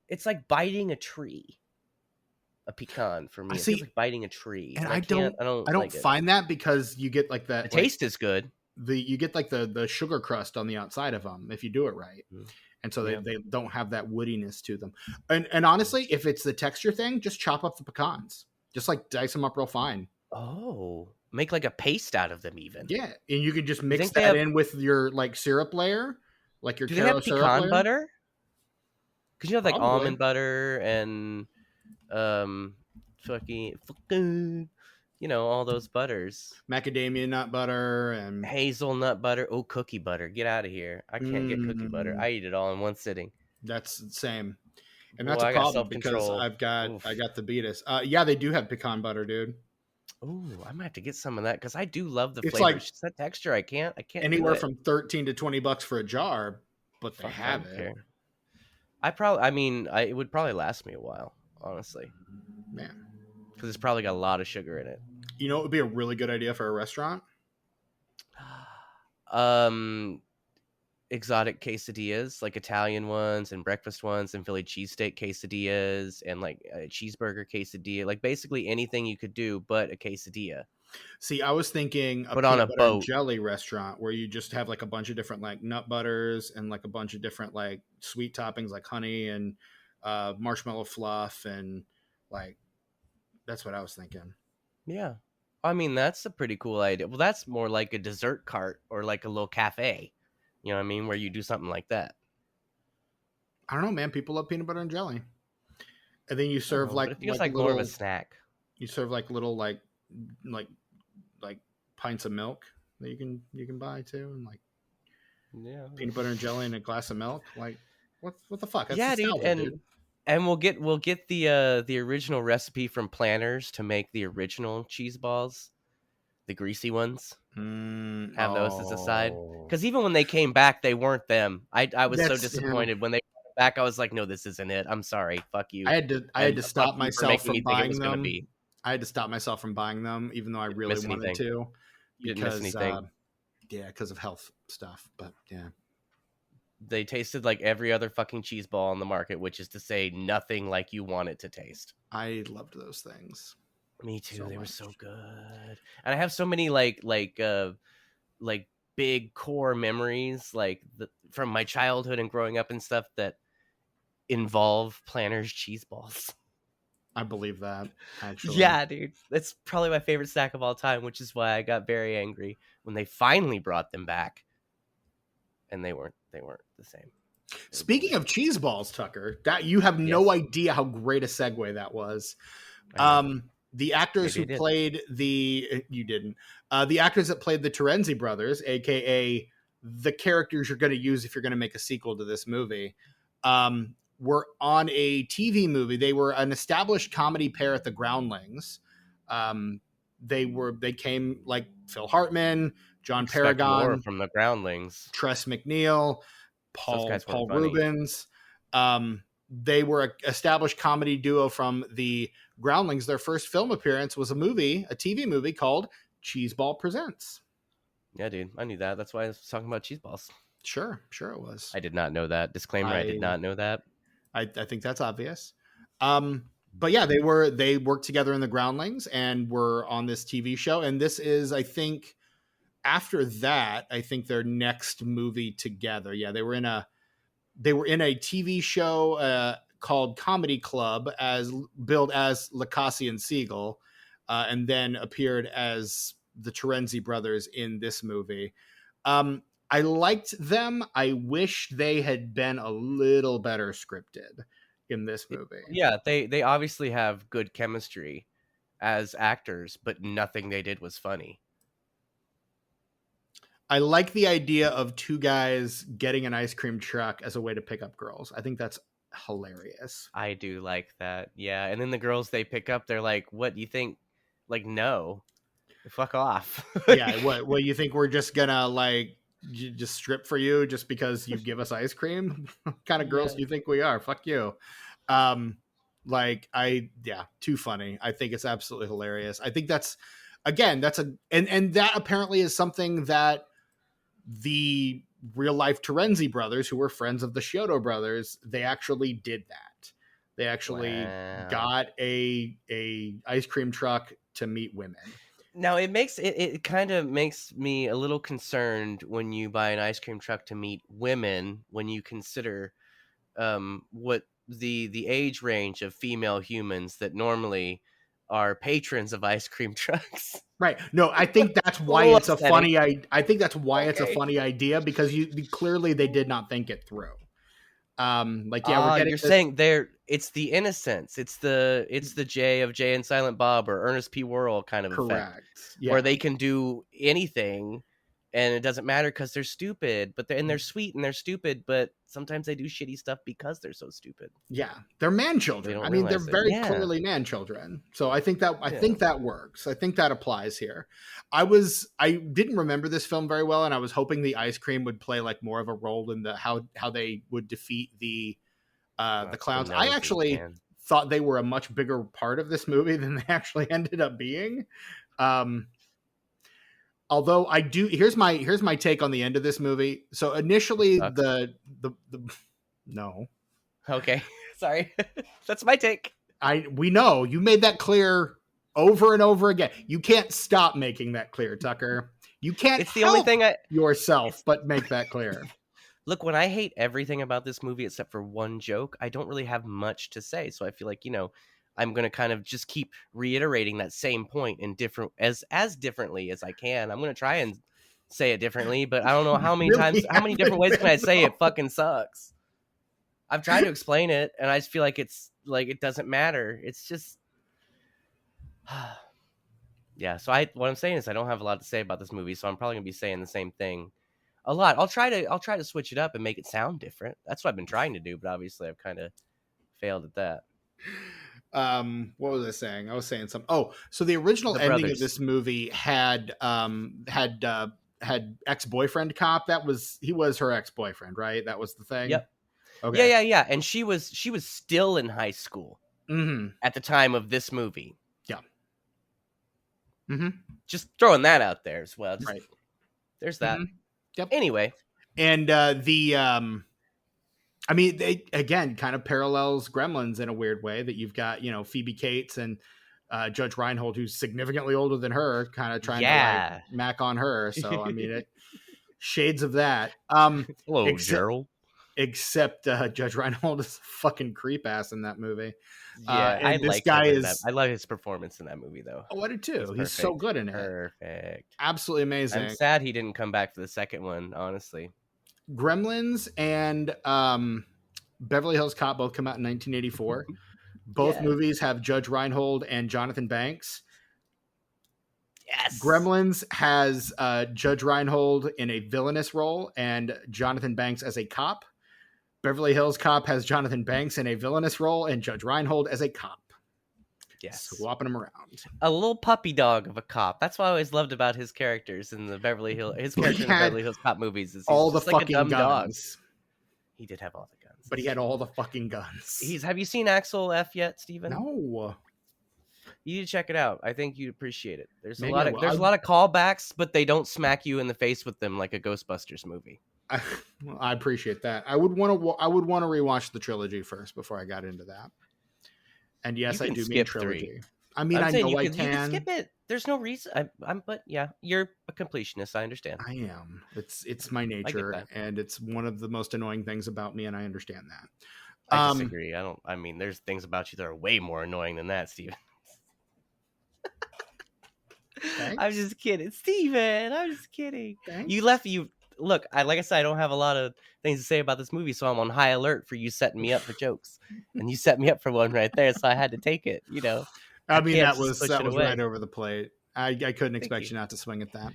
biting a tree. A pecan for me. It feels like biting a tree. And I don't find that because you get like that. The taste is good. You get like the sugar crust on the outside of them if you do it right. And so they don't have that woodiness to them. And honestly, if it's the texture thing, just chop up the pecans. Just like dice them up real fine. Oh, make like a paste out of them even. Yeah, and you can just mix that in with your like syrup layer, like your Do they have pecan layer. Butter? Because you have like almond butter and fucking all those butters. Macadamia nut butter and hazelnut butter. Oh, cookie butter. Get out of here. I can't get cookie butter. I eat it all in one sitting. That's the same. And that's a problem because I got the beatus. Yeah, they do have pecan butter, dude. Oh, I might have to get some of that because I do love the flavor. It's that texture. I can't anywhere from $13 to $20 for a jar, but they have it. It would probably last me a while, honestly. Man. Because it's probably got a lot of sugar in it. You know, it would be a really good idea for a restaurant. exotic quesadillas, like Italian ones and breakfast ones and Philly cheesesteak quesadillas and like a cheeseburger quesadilla, like basically anything you could do but a quesadilla. See, I was thinking a But on a peanut butter and boat. jelly restaurant where you just have like a bunch of different like nut butters and like a bunch of different like sweet toppings like honey and marshmallow fluff and like that's what I was thinking. Yeah. I mean, that's a pretty cool idea. Well, that's more like a dessert cart or like a little cafe. You know what I mean? Where you do something like that. I don't know, man. People love peanut butter and jelly, and then you serve Oh, like but it feels like more of little. a snack. You serve like little like like pints of milk that you can buy too, and like Yeah. peanut butter and jelly and a glass of milk. Like what the fuck? That's Yeah, dude, nostalgia, dude. and we'll get the original recipe from Planters to make the original cheese balls, the greasy ones. Have those as a side, Oh, because even when they came back, they weren't them. I was so that's yeah. disappointed when they brought it back. I was like, no, this isn't it. I'm sorry, fuck you. I had to Fuck stop you for myself making me from think it buying was gonna them. be. I had to stop myself from buying them, even though I You didn't really miss wanted anything. to, You didn't miss because anything. yeah, because of health stuff. But yeah, They tasted like every other fucking cheese ball on the market, which is to say nothing like you want it to taste. I loved those things. Me too. So They were much. so good. And I have so many like big core memories from my childhood and growing up and stuff that involve Planters cheese balls. I believe that, actually. Yeah, dude. That's probably my favorite snack of all time, which is why I got very angry when they finally brought them back. And they weren't the same. Speaking of cheese balls, Tucker, that you have no idea how great a segue that was. The actors Maybe who played you didn't. The actors that played the Terenzi brothers, aka the characters you're going to use if you're going to make a sequel to this movie, were on a TV movie. They were an established comedy pair at the Groundlings. They came like Phil Hartman, John Paragon, from the Groundlings, Tress MacNeille, Paul Rubens. They were an established comedy duo from the Groundlings. Their first film appearance was a TV movie called Cheeseball Presents. Yeah, dude, I knew that. That's why I was talking about cheese balls. Sure it was. I did not know that. Disclaimer: I did not know that. I think that's obvious. But yeah, they worked together in the Groundlings and were on this TV show. And this is, I think, after that, I think their next movie together. Yeah, they were in a TV show called Comedy Club, as billed as Lacassie and Siegel, and then appeared as the Terenzi brothers in this movie. I liked them. I wish they had been a little better scripted in this movie. Yeah, they obviously have good chemistry as actors, but nothing they did was funny. I like the idea of two guys getting an ice cream truck as a way to pick up girls. I think that's hilarious. I do like that. Yeah, and then the girls they pick up, they're like, "What do you think?" Like, no, fuck off. Yeah, what you think we're just gonna like just strip for you just because you give us ice cream? What kind of girls do you think we are? Fuck you. Too funny. I think it's absolutely hilarious. I think that's and that apparently is something that the real life Terenzi brothers, who were friends of the Scioto brothers, they actually did that. They actually got a ice cream truck to meet women. Now it kind of makes me a little concerned when you buy an ice cream truck to meet women, when you consider what the age range of female humans that normally are patrons of ice cream trucks. Right. No, I think that's why it's a funny. I think that's why it's a funny idea, because clearly they did not think it through. We're getting. You're saying it's the innocence. It's the Jay of Jay and Silent Bob or Ernest P. Worrell kind of effect, where they can do anything and it doesn't matter because they're stupid, but they're sweet and they're stupid, but sometimes they do shitty stuff because they're so stupid. Yeah, they're man children. I mean, they're very clearly man children. So I think that works. I think that applies here. I didn't remember this film very well, and I was hoping the ice cream would play like more of a role in the how they would defeat the clowns. I actually thought they were a much bigger part of this movie than they actually ended up being. Although I do, here's my take on the end of this movie. So initially, Sucks. the no, Okay, sorry. That's my take. we know you made that clear over and over again. You can't stop making that clear, Tucker. You can't It's the only help thing yourself but make that clear. Look, when I hate everything about this movie except for one joke, I don't really have much to say. So I feel like, I'm going to kind of just keep reiterating that same point in different as differently as I can. I'm going to try and say it differently, but I don't know how many Really how many different ways can I say it fucking sucks. I've tried to explain it and I just feel like it's like it doesn't matter. It's just yeah, so what I'm saying is I don't have a lot to say about this movie, so I'm probably going to be saying the same thing a lot. I'll try to switch it up and make it sound different. That's what I've been trying to do, but obviously I've kind of failed at that. What was I saying? I was saying something. Oh, so the original The ending brothers. of this movie had ex-boyfriend cop. He was her ex-boyfriend, right? That was the thing. Yep. Okay. Yeah. And she was still in high school at the time of this movie. Yeah. Just throwing that out there as well. Right. There's that. Yep. Anyway. And they again kind of parallels Gremlins in a weird way that you've got, Phoebe Cates and Judge Reinhold, who's significantly older than her, kind of trying to like mac on her. So shades of that. Hello, Gerald. Except Judge Reinhold is a fucking creep ass in that movie. Yeah, and this guy is. I love his performance in that movie, though. Oh, I do too. He's so good in it. Perfect. Absolutely amazing. I'm sad he didn't come back for the second one, honestly. Gremlins and Beverly Hills Cop both come out in 1984. Both movies have Judge Reinhold and Jonathan Banks. Yes. Gremlins has Judge Reinhold in a villainous role and Jonathan Banks as a cop. Beverly Hills Cop has Jonathan Banks in a villainous role and Judge Reinhold as a cop. Yes. Swapping them around. A little puppy dog of a cop. That's what I always loved about his characters in the Beverly Hills. His character in the Beverly Hills Cop movies is all the like fucking a dumb guns. Dog. He did have all the guns. But he had all the fucking guns. Have you seen Axel F yet, Steven? No. You need to check it out. I think you'd appreciate it. There's a lot of callbacks, but they don't smack you in the face with them like a Ghostbusters movie. I appreciate that. I would want to rewatch the trilogy first before I got into that. And yes, I do mean trilogy. 3. I mean, I know I can. You can skip it. There's no reason. But yeah, you're a completionist. I understand. I am. It's my nature, and it's one of the most annoying things about me, and I understand that. I disagree. I mean, there's things about you that are way more annoying than that, Steven. I'm just kidding, Steven. I'm just kidding. Thanks. Look, like I said, I don't have a lot of things to say about this movie, so I'm on high alert for you setting me up for jokes, and you set me up for one right there, so I had to take it. I mean, that was right over the plate. I couldn't expect you not to swing at that.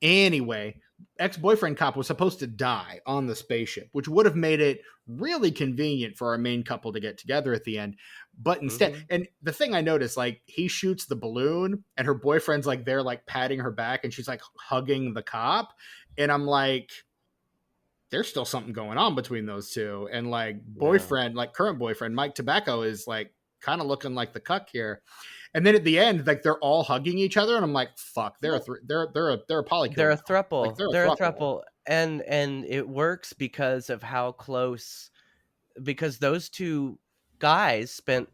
Anyway, ex-boyfriend cop was supposed to die on the spaceship, which would have made it really convenient for our main couple to get together at the end. But instead, and the thing I noticed, like, he shoots the balloon and her boyfriend's like there, like patting her back, and she's like hugging the cop. And I'm like, there's still something going on between those two. And like like current boyfriend, Mike Tobacco, is like kind of looking like the cuck here. And then at the end, like they're all hugging each other, and I'm like, "Fuck, they're a polycule. They're a throuple. Like, they're a throuple, and it works because of how close. Because those two guys spent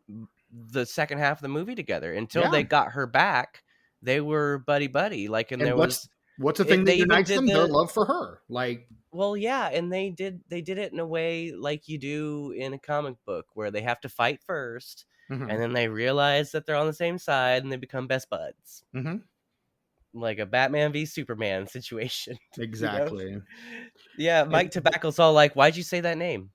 the second half of the movie together until they got her back. They were buddy. Like, and there was what's the thing that unites them? Their love for her. Like, well, yeah, and they did it in a way like you do in a comic book where they have to fight first. Mm-hmm. And then they realize that they're on the same side and they become best buds. Mm-hmm. Like a Batman v Superman situation. Exactly. Yeah, Mike Tobacco's all like, why'd you say that name?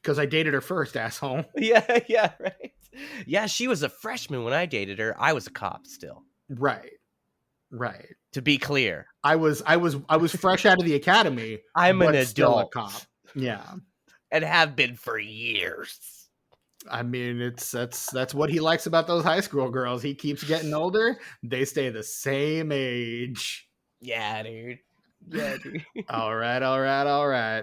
Because I dated her first, asshole. Yeah, right. Yeah, she was a freshman when I dated her. I was a cop still. Right. To be clear. I was fresh out of the academy. I'm an adult. Still a cop. Yeah. And have been for years. I mean, that's what he likes about those high school girls. He keeps getting older. They stay the same age. Yeah, dude. All right.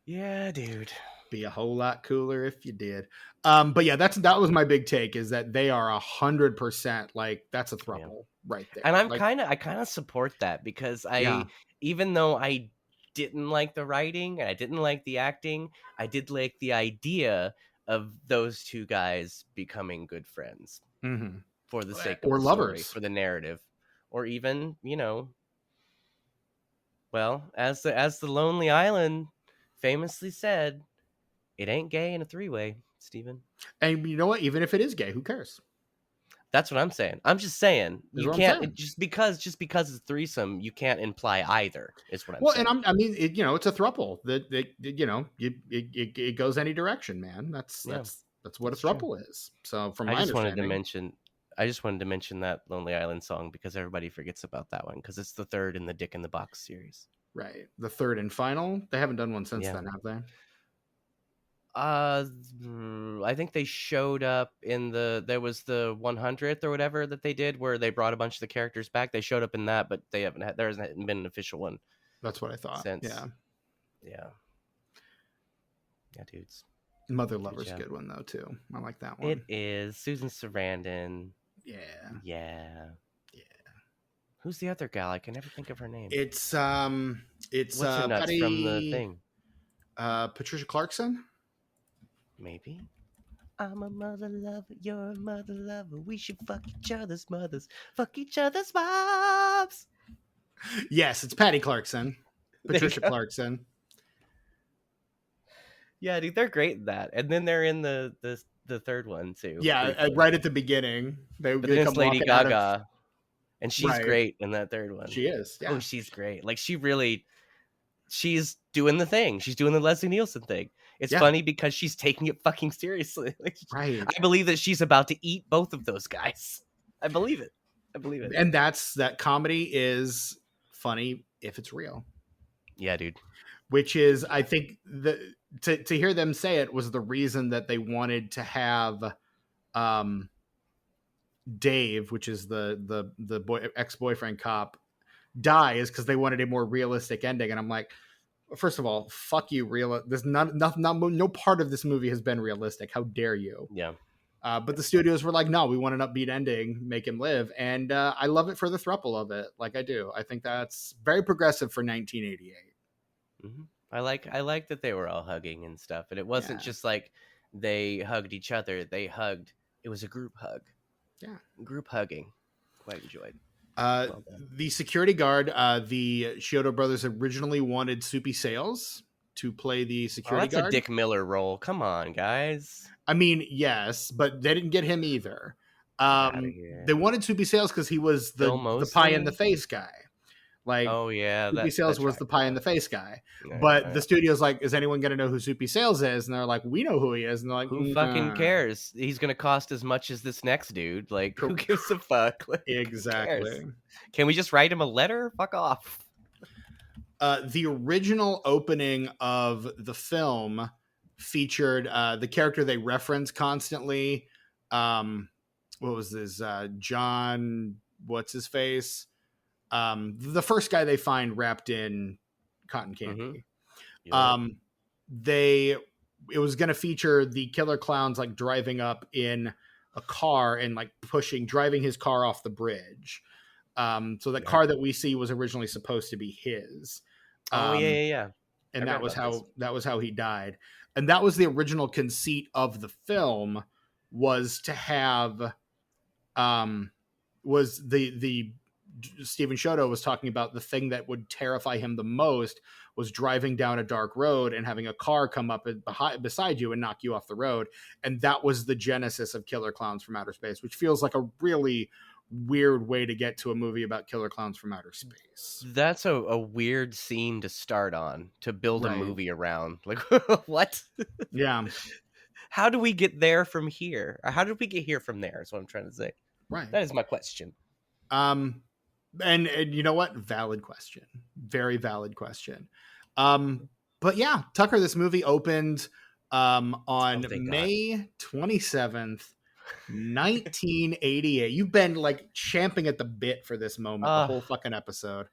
Yeah, dude. Be a whole lot cooler if you did. But yeah, that was my big take, is that they are 100% like, that's a Yeah. throuple right there. And Like, I kind of support that, because yeah. even though I didn't like the writing and I didn't like the acting, I did like the idea of those two guys becoming good friends Mm-hmm. for the sake of Or the story, lovers. for the narrative, or even, well, as the Lonely Island famously said, it ain't gay in a three-way, Steven. And you know what? Even if it is gay, who cares? That's what I'm saying. I'm just saying, Is you what I'm can't, saying. just because it's a threesome, you can't imply either, is what I'm Well, and saying. I mean, it's a throuple that it goes any direction, man. Yeah, That's what a that's true. throuple is. So, from I my just wanted to understanding, mention I just wanted to mention that Lonely Island song, because everybody forgets about that one, because it's the third in the Dick in the Box series. right? The third and final. They haven't done one since Yeah. then, have they? Uh, I think they showed up in there was the 100th or whatever that they did, where they brought a bunch of the characters back. They showed up in that, but there hasn't been an official one That's what I thought. since. Yeah. Yeah. Yeah, dudes. Mother Good Lover's a job. good one though too. I like that It one. is Susan Sarandon. Yeah. Yeah. Yeah. Who's the other gal? I can never think of her name. It's What's her nuts from the thing? Patricia Clarkson. Maybe. I'm a mother lover, you're a mother lover. We should fuck each other's mothers, fuck each other's moms. Yes, it's Patty Clarkson. There you Patricia go. Clarkson. Yeah, dude, they're great in that. And then they're in the third one too. Yeah, briefly. right at the beginning, But they then come it's Lady walking out of. Gaga, and she's Right, great in that third one. she is. Yeah, Oh, she's great. Like, she's doing the thing. She's doing the Leslie Nielsen thing. It's yeah, funny because she's taking it fucking seriously. Like, right. I believe that she's about to eat both of those guys. I believe it. And that comedy is funny if it's real. Yeah, dude. Which is, I think, to hear them say it was the reason that they wanted to have Dave, which is the ex-boyfriend cop, die, is because they wanted a more realistic ending. And I'm like, first of all, fuck you, real. There's no part of this movie has been realistic. How dare you? Yeah. But the studios were like, no, we want an upbeat ending, make him live. And I love it for the throuple of it. Like, I do. I think that's very progressive for 1988. Mm-hmm. I like that they were all hugging and stuff, and it wasn't just like they hugged each other. They hugged. It was a group hug. Yeah, group hugging. Quite enjoyed. The security guard, the Chiodo brothers originally wanted Soupy Sales to play the security guard. That's a Dick Miller role. Come on, guys. I mean, yes, but they didn't get him either. They wanted Soupy Sales because he was the pie in the face guy. Like, oh yeah, Soupy Sales was the pie in the face guy. But the studio's like, is anyone going to know who Soupy Sales is? And they're like, we know who he is. And they're like, who fucking cares? He's going to cost as much as this next dude. Like, who gives a fuck? Like, exactly. Can we just write him a letter? Fuck off. The original opening of the film featured the character they reference constantly. What was this? John, what's his face? The first guy they find wrapped in cotton candy. Mm-hmm. Yeah. It was going to feature the Killer Klowns like driving up in a car and like driving his car off the bridge. So the car that we see was originally supposed to be his. Yeah. And that was how he died. And that was the original conceit of the film, was to have was the Stephen Chiodo was talking about the thing that would terrify him the most was driving down a dark road and having a car come up beside you and knock you off the road. And that was the genesis of Killer Klowns from Outer Space, which feels like a really weird way to get to a movie about Killer Klowns from Outer Space. That's a weird scene to start on, to build a movie around. Like, what? Yeah. How do we get there from here? Or how did we get here from there is what I'm trying to say. Right. That is my question. And you know what? Valid question. Very valid question. But yeah, Tucker, this movie opened on May 27th, 1988. You've been like champing at the bit for this moment the whole fucking episode.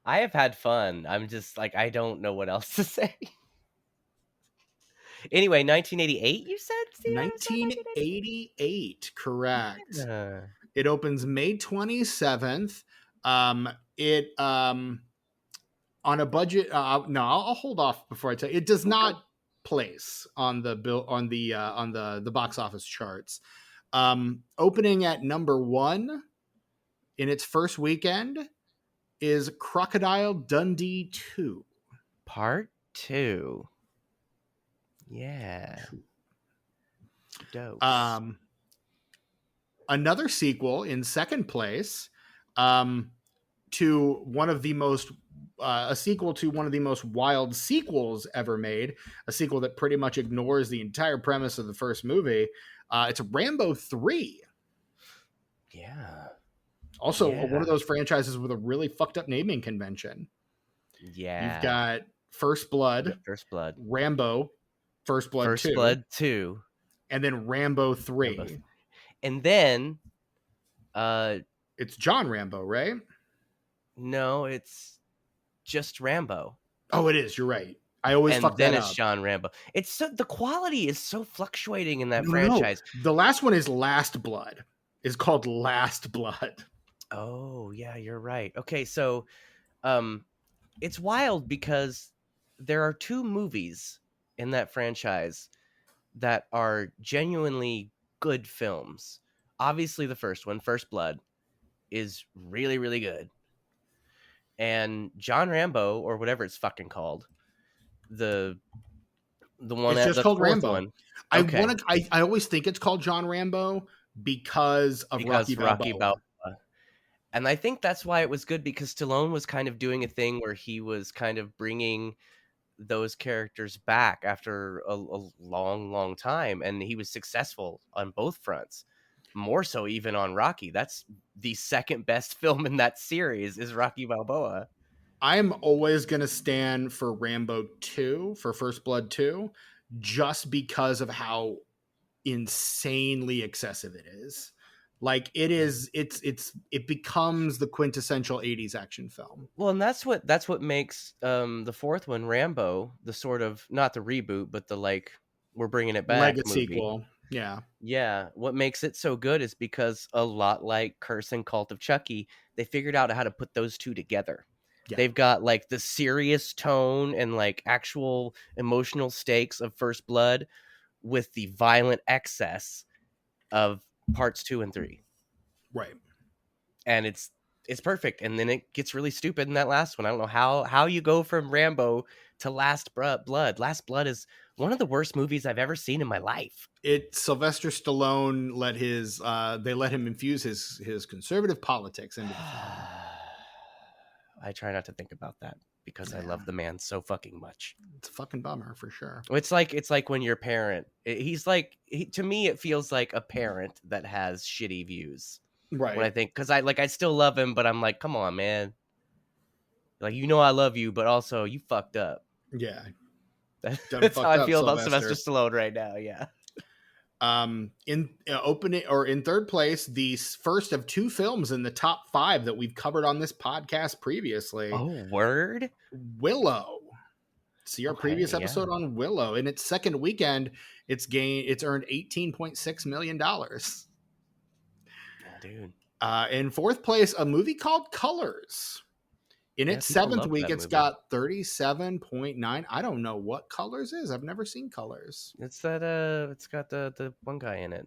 I have had fun. I'm just like, I don't know what else to say. Anyway, 1988, you said? Steven? Was that 1988, correct. 1988? It opens May 27th. It on a budget. No, I'll hold off before I tell you. It does not place on the bill on the box office charts. Opening at number 1 in its first weekend is Crocodile Dundee 2. Part 2. Yeah. Dope. Another sequel in second place, to one of the most a sequel to one of the most wild sequels ever made, a sequel that pretty much ignores the entire premise of the first movie. It's Rambo 3. Yeah. Also, one of those franchises with a really fucked up naming convention. Yeah. You've got First Blood, Rambo, First Blood 2, and then Rambo 3. And then it's John Rambo, right? No, it's just Rambo. Oh, it is. You're right. I always fuck that up. And then it's John Rambo. It's so, the quality is so fluctuating in that franchise. No. The last one is Last Blood. Is called Last Blood. Oh, yeah, you're right. Okay, so it's wild because there are 2 movies in that franchise that are genuinely good films. Obviously, the first one, First Blood, is really, really good. And John Rambo, or whatever it's fucking called, the one it's just the called fourth Rambo. one. Okay. I always think it's called John Rambo because Rocky Balboa. And I think that's why it was good, because Stallone was kind of doing a thing where he was kind of bringing those characters back after a long, long time, and he was successful on both fronts. More so even on Rocky. That's the second best film in that series, is Rocky Balboa. I'm always going to stand for Rambo 2, for First Blood 2, just because of how insanely excessive it is. Like it becomes the quintessential 80s action film. Well, and that's what makes the fourth one, Rambo, the sort of, not the reboot, but the like, we're bringing it back movie. Sequel. Yeah. What makes it so good is because, a lot like Curse and Cult of Chucky, they figured out how to put those 2 together. Yeah. They've got like the serious tone and like actual emotional stakes of First Blood with the violent excess of parts 2 and 3. Right. And it's perfect. And then it gets really stupid in that last one. I don't know how you go from Rambo to Last Blood. Last Blood is one of the worst movies I've ever seen in my life. Sylvester Stallone let him infuse his conservative politics into the film. I try not to think about that because I love the man so fucking much. It's a fucking bummer for sure. It's like when your parent, to me, it feels like a parent that has shitty views. Right. When I think, because I still love him, but I'm like, come on, man. Like, I love you, but also you fucked up. Yeah. That's how I feel about Sylvester Stallone right now. Yeah. In third place, the first of 2 films in the top 5 that we've covered on this podcast previously. Oh, word? Willow. See our previous episode on Willow. In its second weekend, it's earned $18.6 million. Dude. In fourth place, a movie called Colors. In its 7th week, it's got 37.9. I don't know what Colors is. I've never seen Colors. It's that it's got the one guy in it.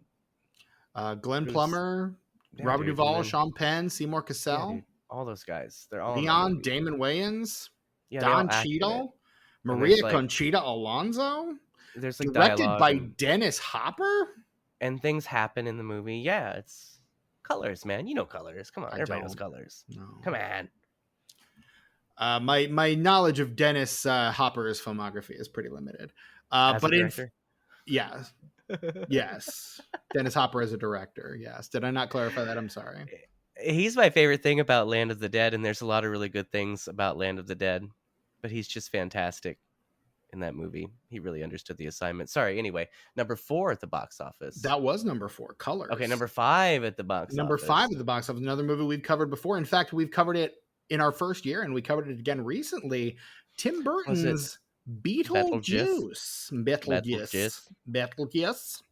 Glenn Plummer, Robert Duvall, Sean Penn, Seymour Cassell. All those guys. They're all Leon, Damon Wayans, Don Cheadle, Maria Conchita Alonso. There's like directed by Dennis Hopper. And things happen in the movie. Yeah, it's Colors, man. You know Colors. Come on, everybody knows Colors. No. Come on. My knowledge of Dennis Hopper's filmography is pretty limited. As a director? Yes. Dennis Hopper as a director. Yes. Did I not clarify that? I'm sorry. He's my favorite thing about Land of the Dead, and there's a lot of really good things about Land of the Dead, but he's just fantastic in that movie. He really understood the assignment. Sorry. Anyway, number 4 at the box office. That was number 4, Colors. Okay, number 5 at the box office. Number 5 at the box office. Another movie we've covered before. In fact, we've covered it in our first year, and we covered it again recently. Tim Burton's Betelgeuse. Betelgeuse. Betelgeuse.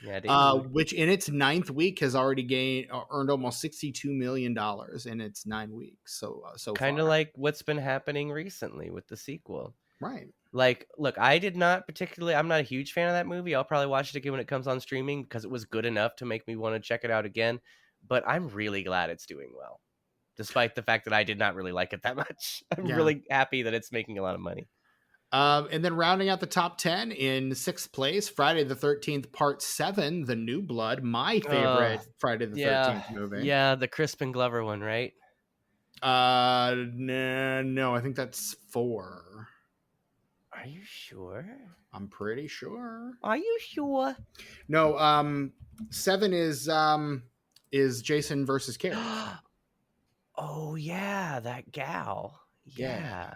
Yeah, dude. Which in its 9th week has already earned almost $62 million in its 9 weeks. So Kind of far. like what's been happening recently with the sequel. Right. Like, look, I'm not a huge fan of that movie. I'll probably watch it again when it comes on streaming because it was good enough to make me want to check it out again. But I'm really glad it's doing well, despite the fact that I did not really like it that much. I'm really happy that it's making a lot of money. And then rounding out the top 10 in 6th place, Friday the 13th, Part 7, The New Blood, my favorite Friday the 13th movie. Yeah, the Crispin Glover one, right? No, I think that's 4. Are you sure? I'm pretty sure. Are you sure? No, 7 is Jason versus Carrie. Oh yeah, that gal. Yeah.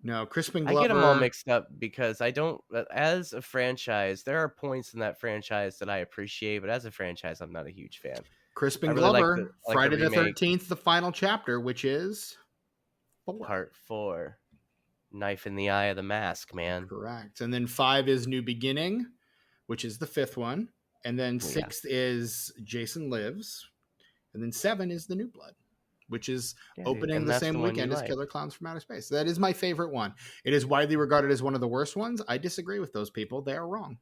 No, Crispin Glover. I get them all mixed up because I don't. As a franchise, there are points in that franchise that I appreciate, but as a franchise, I'm not a huge fan. Crispin Glover, Friday the 13th, the final chapter, which is 4. Part 4. Knife in the eye of the mask, man. Correct. And then 5 is New Beginning, which is the 5th one. And then 6th is Jason Lives. And then 7 is The New Blood, which is opening the same weekend as Killer Klowns from Outer Space. That is my favorite one. It is widely regarded as one of the worst ones. I disagree with those people. They are wrong.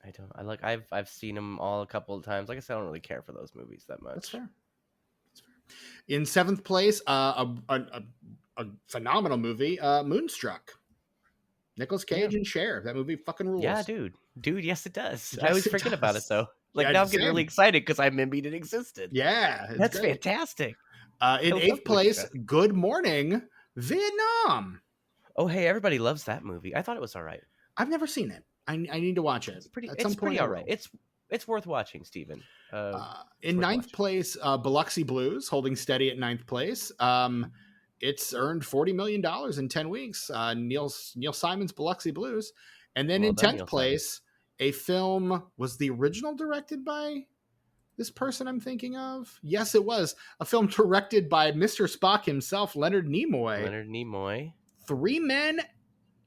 I've seen them all a couple of times. Like I said, I don't really care for those movies that much. That's fair. In 7th place, a phenomenal movie, Moonstruck. Nicolas Cage and Cher. That movie fucking rules. Yeah, dude, yes, it does. Yes, I always forget about it though. Like now I'm getting really excited because I remembered it existed. Yeah, that's great. Fantastic. In 8th place, Good Morning Vietnam. Oh, hey, everybody loves that movie. I thought it was all right. I've never seen it. I need to watch it. It's pretty all right. It's worth watching, Steven. In 9th place, Biloxi Blues, holding steady at 9th place. It's earned $40 million in 10 weeks. Neil Simon's Biloxi Blues. And then in 10th place, a film, was the original directed by this person I'm thinking of? Yes, it was. A film directed by Mr. Spock himself, Leonard Nimoy. 3 Men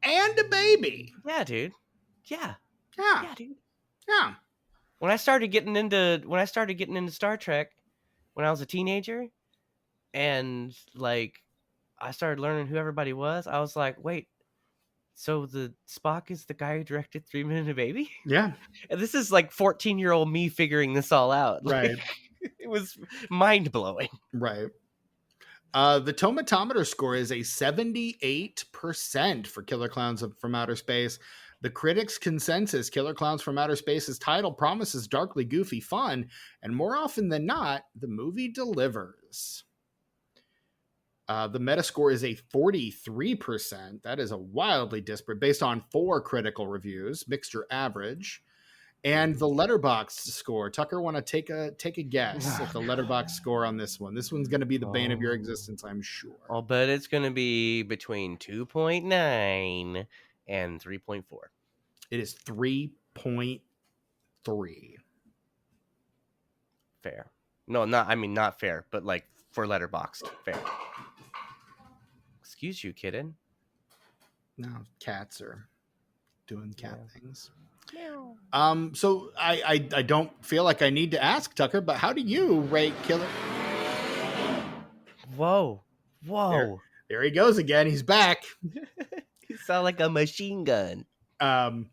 and a Baby. Yeah, dude. Yeah, dude. Yeah. When I started getting into Star Trek when I was a teenager, and like I started learning who everybody was, I was like, wait, so the Spock is the guy who directed 3 Men and a Baby? Yeah. And this is like 14-year-old me figuring this all out. Right. Like, it was mind-blowing. Right. The tomatometer score is a 78% for Killer Klowns from Outer Space. The critics' consensus, Killer Klowns from Outer Space's title promises darkly goofy fun, and more often than not, the movie delivers. The Metascore is a 43%. That is a wildly disparate, based on 4 critical reviews, mixture average. And the Letterboxd score. Tucker, want to take a guess at the Letterboxd score on this one? This one's going to be the bane of your existence, I'm sure. I'll bet it's going to be between 2.9 and 3.4. It is 3.3. Fair. No, not fair, but like for Letterboxd, fair. Excuse you, kitten. No, cats are doing cat things. Meow. So I don't feel like I need to ask, Tucker, but how do you rate Killer? Whoa. There he goes again. He's back. You sound like a machine gun. Out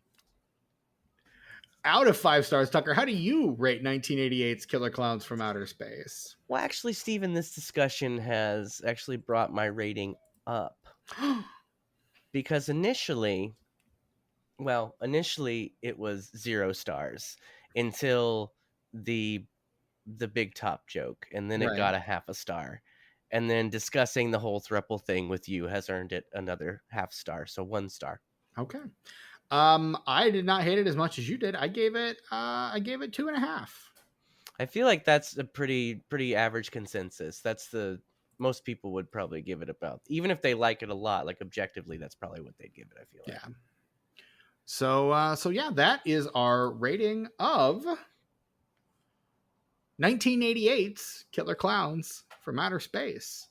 of 5 stars, Tucker, how do you rate 1988's Killer Klowns from Outer Space? Well, actually, Steven, this discussion has actually brought my rating up. Because initially it was 0 stars until the big top joke, and then it got a half a star. And then discussing the whole thruple thing with you has earned it another half star, so 1 star. Okay. I did not hate it as much as you did. I gave it 2.5. I feel like that's a pretty average consensus. That's the most people would probably give it about, even if they like it a lot, like objectively, that's probably what they'd give it. I feel like. Yeah. So yeah, that is our rating of 1988's Killer Klowns from Outer Space.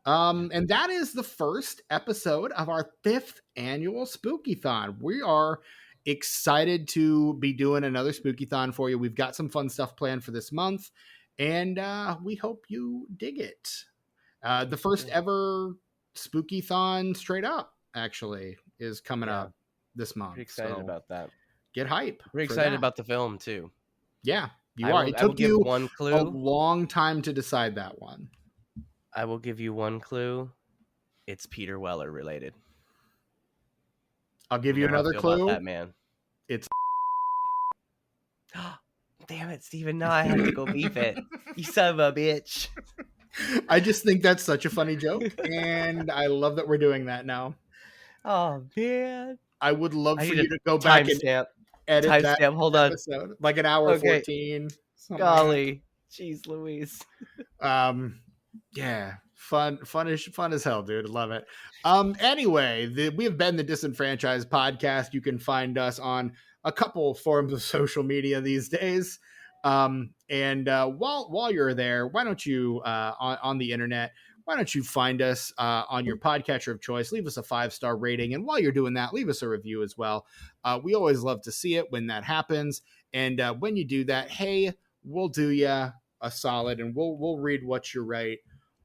And that is the first episode of our 5th annual Spooky-thon. We are excited to be doing another Spooky-thon for you. We've got some fun stuff planned for this month, and we hope you dig it. The first ever Spooky-thon straight up, actually, is coming up this month. Pretty excited about that. Get hype. Pretty excited about the film, too. Yeah, you are. It took you one clue. A long time to decide that one. I will give you one clue. It's Peter Weller related. I'll give you another clue. That man. It's. Damn it, Steven. No, I have to go beef it. You son of a bitch. I just think that's such a funny joke, and I love that we're doing that now. Oh, man. I would love for you to go back and edit that Hold on. episode. Like an hour 14. Golly. Jeez Louise. Yeah. Fun as hell, dude. I love it. Anyway, we have been the Disenfranchised Podcast. You can find us on a couple forms of social media these days. And while you're there, why don't you on the internet, why don't you find us on your podcatcher of choice? Leave us a 5-star rating, and while you're doing that, leave us a review as well. We always love to see it when that happens. And when you do that, hey, we'll do you a solid, and we'll read what you write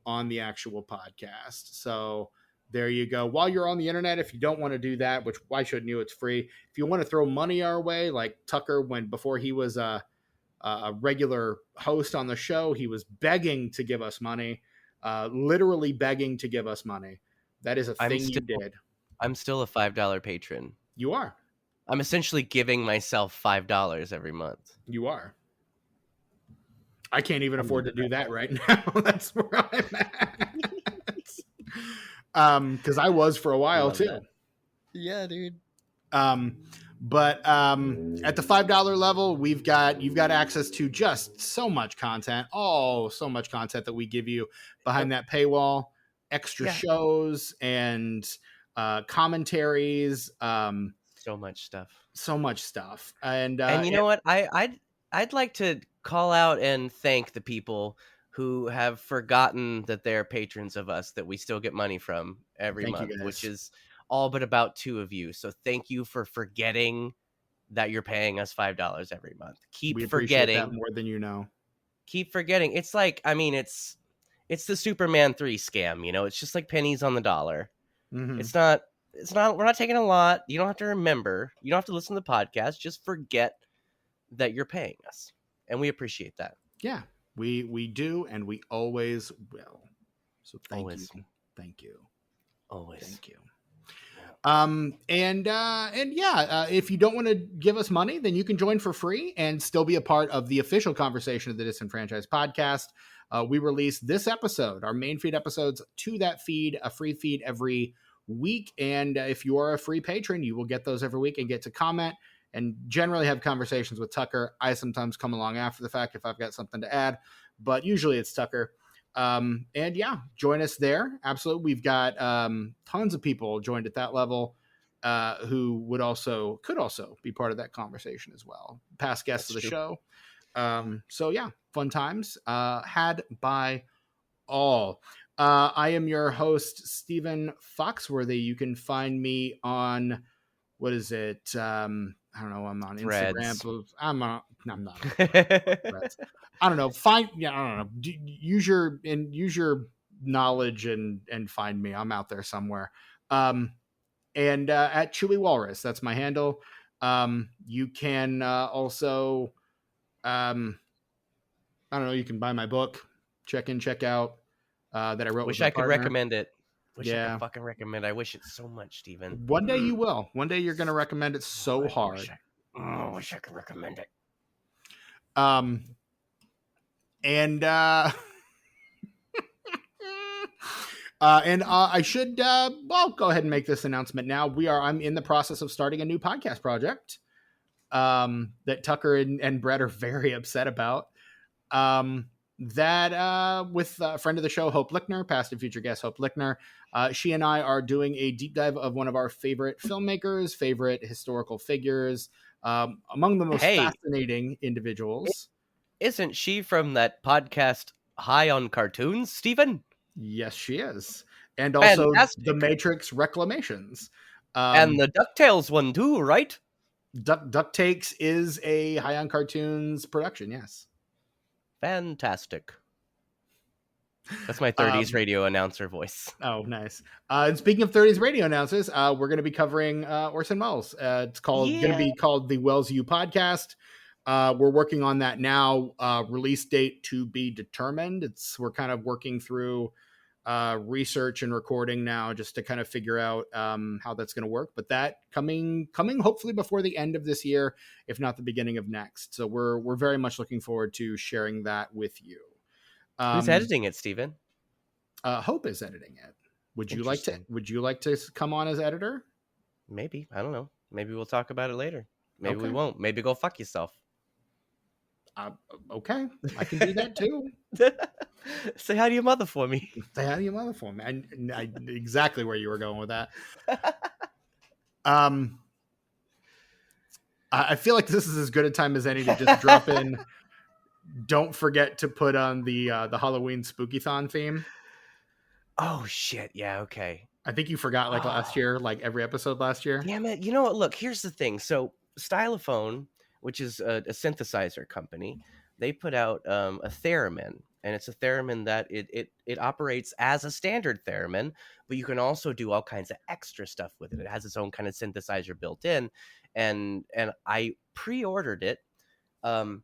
on the actual podcast. So there you go. While you're on the internet, if you don't want to do that, which why shouldn't you? It's free. If you want to throw money our way, like Tucker, before he was a regular host on the show, he was begging to give us money, literally begging to give us money. That is a thing you did. I'm still a $5 patron. You are. I'm essentially giving myself $5 every month. You are. I can't even afford to do that right now. That's where I'm at. Because I was for a while too. That. Yeah, dude. But at the $5 level, you've got access to just so much content. So much content that we give you behind that paywall, extra shows and commentaries. So much stuff. And you know what? I'd like to call out and thank the people who have forgotten that they're patrons of us, that we still get money from every month, which is all but about 2 of you. So thank you for forgetting that you're paying us $5 every month. Keep forgetting that more than you know. Keep forgetting. It's like, I mean, it's the Superman 3 scam, you know, it's just like pennies on the dollar. Mm-hmm. It's not, we're not taking a lot. You don't have to remember, you don't have to listen to the podcast. Just forget that you're paying us. And we appreciate that. Yeah, we do. And we always will. So thank you. Always. Thank you. If you don't want to give us money, then you can join for free and still be a part of the official conversation of the Disenfranchised Podcast. We release this episode, our main feed episodes, to that feed, a free feed every week. And if you are a free patron, you will get those every week and get to comment and generally have conversations with Tucker. I sometimes come along after the fact if I've got something to add, but usually it's Tucker. Join us there. Absolutely. We've got tons of people joined at that level who could also be part of that conversation as well. Past guests of the show. Fun times had by all. I am your host, Stephen Foxworthy. You can find me on, what is it? I don't know. I'm on Instagram. I'm not. I don't know. I don't know. Use your knowledge and find me. I'm out there somewhere. At Chewy Walrus, that's my handle. You can also, I don't know. You can buy my book. Check in, check out. That I wrote. Wish I could recommend it. I could fucking recommend it. I wish it so much, Steven. One day you will. One day you're going to recommend it so hard. I wish I could recommend it. I should go ahead and make this announcement now. I'm in the process of starting a new podcast project that Tucker and Brett are very upset about. With a friend of the show, Hope Lickner, past and future guest Hope Lickner. She and I are doing a deep dive of one of our favorite filmmakers, favorite historical figures, among the most fascinating individuals. Isn't she from that podcast High on Cartoons, Stephen? Yes, she is. And also the Fantastic. Matrix Reclamations. And the DuckTales one too, right? Duck Takes is a High on Cartoons production, yes. Fantastic. That's my 30s Um, radio announcer voice. Oh, nice. And speaking of 30s radio announcers, we're going to be covering Orson Welles. It's going to be called the Wells U Podcast. We're working on that now. Release date to be determined. We're kind of working through research and recording now, just to kind of figure out how that's going to work. But that coming hopefully before the end of this year, if not the beginning of next. So we're very much looking forward to sharing that with you. Who's editing it, Steven? Hope is editing it. Would you like to come on as editor? Maybe. I don't know. Maybe we'll talk about it later. Maybe we won't. Maybe go fuck yourself. Okay. I can do that too. Say hi to your mother for me. Say hi to your mother for me. I exactly where you were going with that. I feel like this is as good a time as any to just drop in. Don't forget to put on the Halloween Spooky-thon theme. Oh shit! Yeah, okay. I think you forgot last year, like every episode last year. Damn it! You know what? Look, here's the thing. So Stylophone, which is a synthesizer company, they put out a theremin, and it's a theremin that it operates as a standard theremin, but you can also do all kinds of extra stuff with it. It has its own kind of synthesizer built in, and I pre-ordered it 2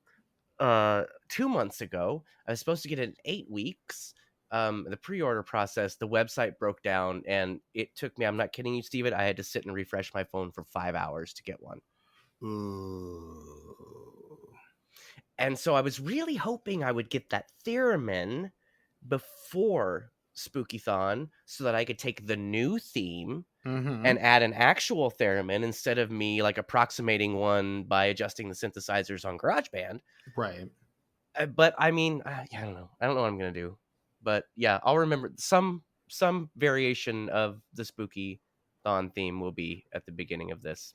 months ago. I was supposed to get it in 8 weeks. The pre-order process, the website broke down, and it took me, I'm not kidding you, Steven, I had to sit and refresh my phone for 5 hours to get one. Ooh. And so I was really hoping I would get that theremin before Spooky-thon so that I could take the new theme and add an actual theremin instead of me like approximating one by adjusting the synthesizers on GarageBand. Right. But I mean, I don't know. I don't know what I'm going to do. But yeah, I'll remember some variation of the Spooky-thon theme will be at the beginning of this.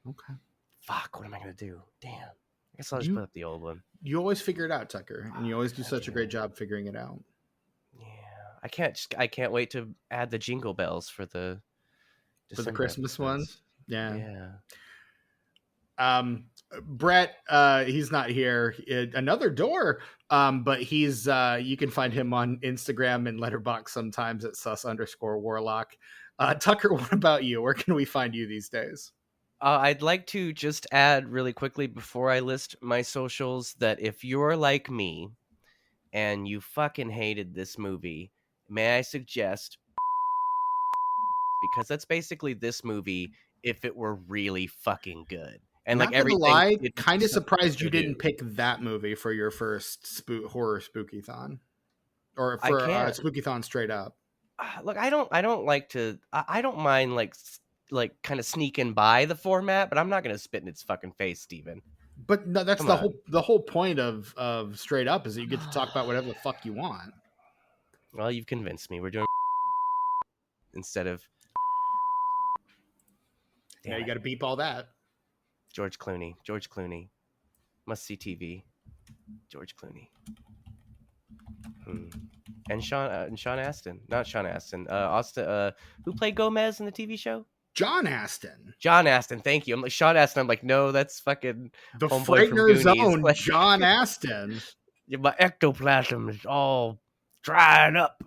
Okay. Fuck, what am I going to do? Damn. I guess I'll just put up the old one. You always figure it out, Tucker, and you always do such a great job figuring it out. Yeah. I can't wait to add the jingle bells for the Christmas ones. Yeah. Yeah. Brett, he's not here. Another door. But he's you can find him on Instagram and Letterboxd sometimes at sus_warlock. Tucker, what about you? Where can we find you these days? I'd like to just add really quickly before I list my socials that if you're like me and you fucking hated this movie, may I suggest, because that's basically this movie if it were really fucking good. And not like everything, lie, kind of surprised you didn't pick that movie for your first horror Spooky-thon, or for Spooky-thon straight up. Look, I don't like to. I don't mind like kind of sneaking by the format, but I'm not gonna spit in its fucking face, Steven. But no, that's the whole point of straight up is that you get to talk about whatever the fuck you want. Well, you've convinced me. We're doing instead of. Yeah, you got to beep all that. George Clooney. Must see TV. George Clooney. And Sean Astin. Not Sean Astin. Austin. Who played Gomez in the TV show? John Astin. Thank you. I'm like Sean Astin. I'm like, no, that's fucking the Frightener's own like, John Astin. Yeah, my ectoplasm is all dried up.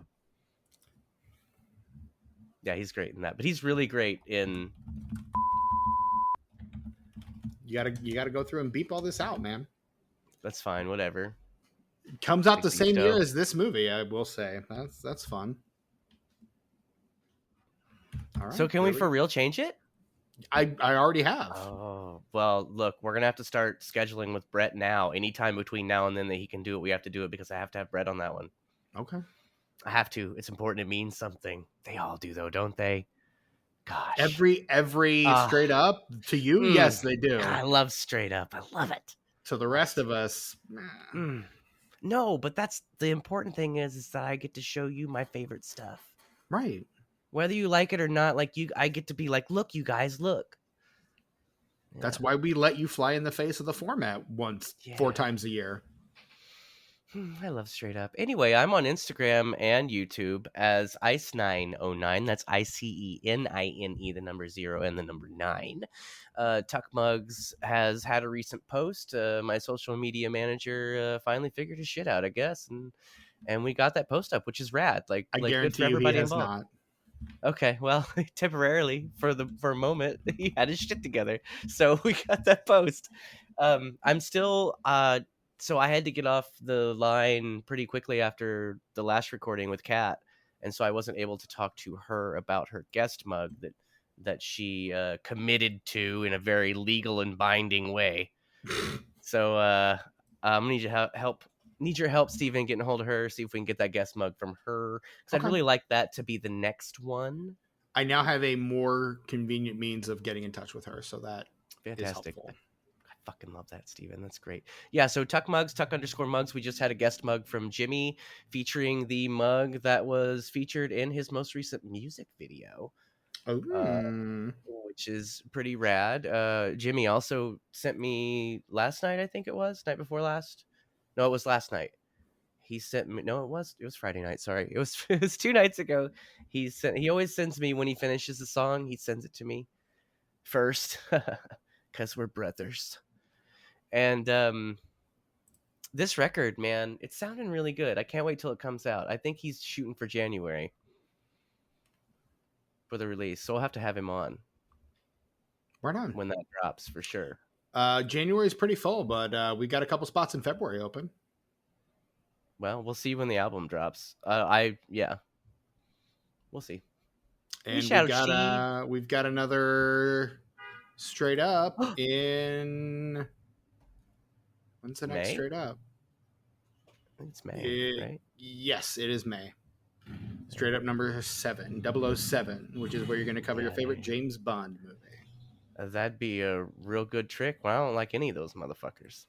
Yeah, he's great in that, but he's really great in. You gotta go through and beep all this out, man. That's fine. Whatever. It comes out the same year as this movie. I will say that's fun. All right, so can we for real change it? I already have. Oh well, look, we're gonna have to start scheduling with Brett now. Anytime between now and then that he can do it, we have to do it because I have to have Brett on that one. Okay. I have to. It's important. It means something. They all do though, don't they? Gosh. Every straight up to you? Yes, they do. God, I love straight up. I love it. To the rest of us. No, but that's the important thing is that I get to show you my favorite stuff. Right. Whether you like it or not, like I get to be like, look, you guys, look. Yeah. That's why we let you fly in the face of the format 4 times a year. I love straight up. Anyway, I'm on Instagram and YouTube as Ice909. That's ICENINE, the number 0 and the number 9. Tuck Mugs has had a recent post. My social media manager finally figured his shit out, I guess, and we got that post up, which is rad. Like good guarantee for you he everybody has involved. not. Okay, well, temporarily for a moment, he had his shit together, so we got that post. I'm still so I had to get off the line pretty quickly after the last recording with Kat, and so I wasn't able to talk to her about her guest mug that she committed to in a very legal and binding way. So I'm gonna need your help. Need your help, Steven, getting a hold of her. See if we can get that guest mug from her, because I'd Okay. really like that to be the next one. I now have a more convenient means of getting in touch with her, so that Fantastic. is helpful. I fucking love that, Steven. That's great. Yeah, so Tuck Mugs, Tuck_mugs. We just had a guest mug from Jimmy featuring the mug that was featured in his most recent music video. Which is pretty rad. Jimmy also sent me last night, I think it was, night before last. No, it was last night. He sent me. No, it was Friday night. Sorry, it was 2 nights ago. He always sends me when he finishes the song. He sends it to me first, because we're brothers. And this record, man, it's sounding really good. I can't wait till it comes out. I think he's shooting for January for the release, so we'll have to have him on. Right on. When that drops, for sure. January is pretty full, but we got a couple spots in February open. Well, we'll see when the album drops. We'll see. And we've got another straight up in. When's the next May? straight up? It's May, right? Yes, it is May. Straight up number 7, 007, which is where you're going to cover your favorite James Bond movie. That'd be a real good trick. Well, I don't like any of those motherfuckers.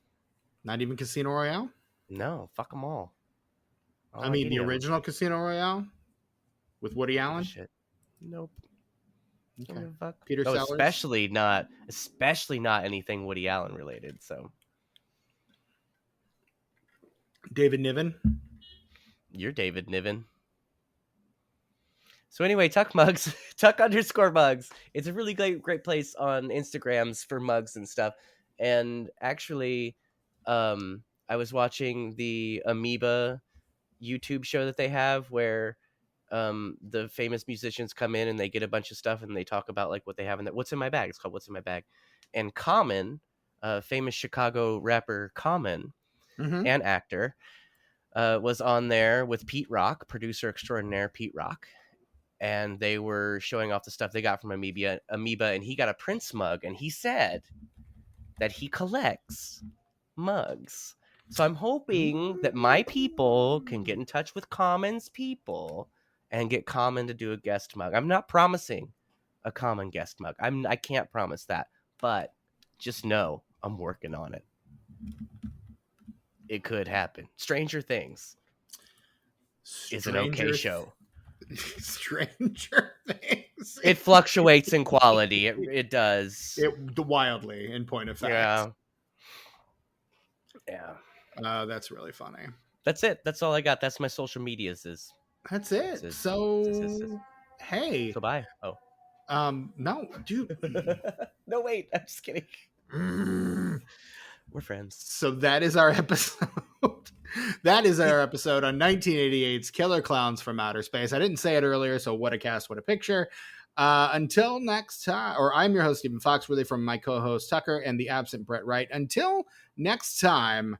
Not even Casino Royale? No, fuck them all. I mean, the original Casino Royale with Woody Allen? Shit. Nope. Okay. Peter Sellers? Especially not anything Woody Allen related. So, David Niven. You're David Niven. So anyway, Tuck Mugs, Tuck_mugs. It's a really great place on Instagrams for mugs and stuff. And actually, I was watching the Amoeba YouTube show that they have where the famous musicians come in and they get a bunch of stuff and they talk about like what they have in what's in my bag. It's called What's in My Bag. And Common, famous Chicago rapper Common, and actor, was on there with Pete Rock, producer extraordinaire Pete Rock. And they were showing off the stuff they got from Amoeba, and he got a Prince mug, and he said that he collects mugs. So I'm hoping that my people can get in touch with Common's people and get Common to do a guest mug. I'm not promising a Common guest mug. I can't promise that, but just know I'm working on it. It could happen. Stranger Things is an okay show. Stranger Things. It fluctuates in quality. It does. Wildly, in point of fact. Yeah. That's really funny. That's it. That's all I got. That's my social medias. That's it. So, hey. So bye. Oh. No, dude. No, wait. I'm just kidding. We're friends. So that is our episode. That is our episode on 1988's Killer Klowns from Outer Space. I didn't say it earlier, so what a cast, what a picture. Until next time, or I'm your host, Stephen Foxworthy, from my co-host Tucker and the absent Brett Wright. Until next time.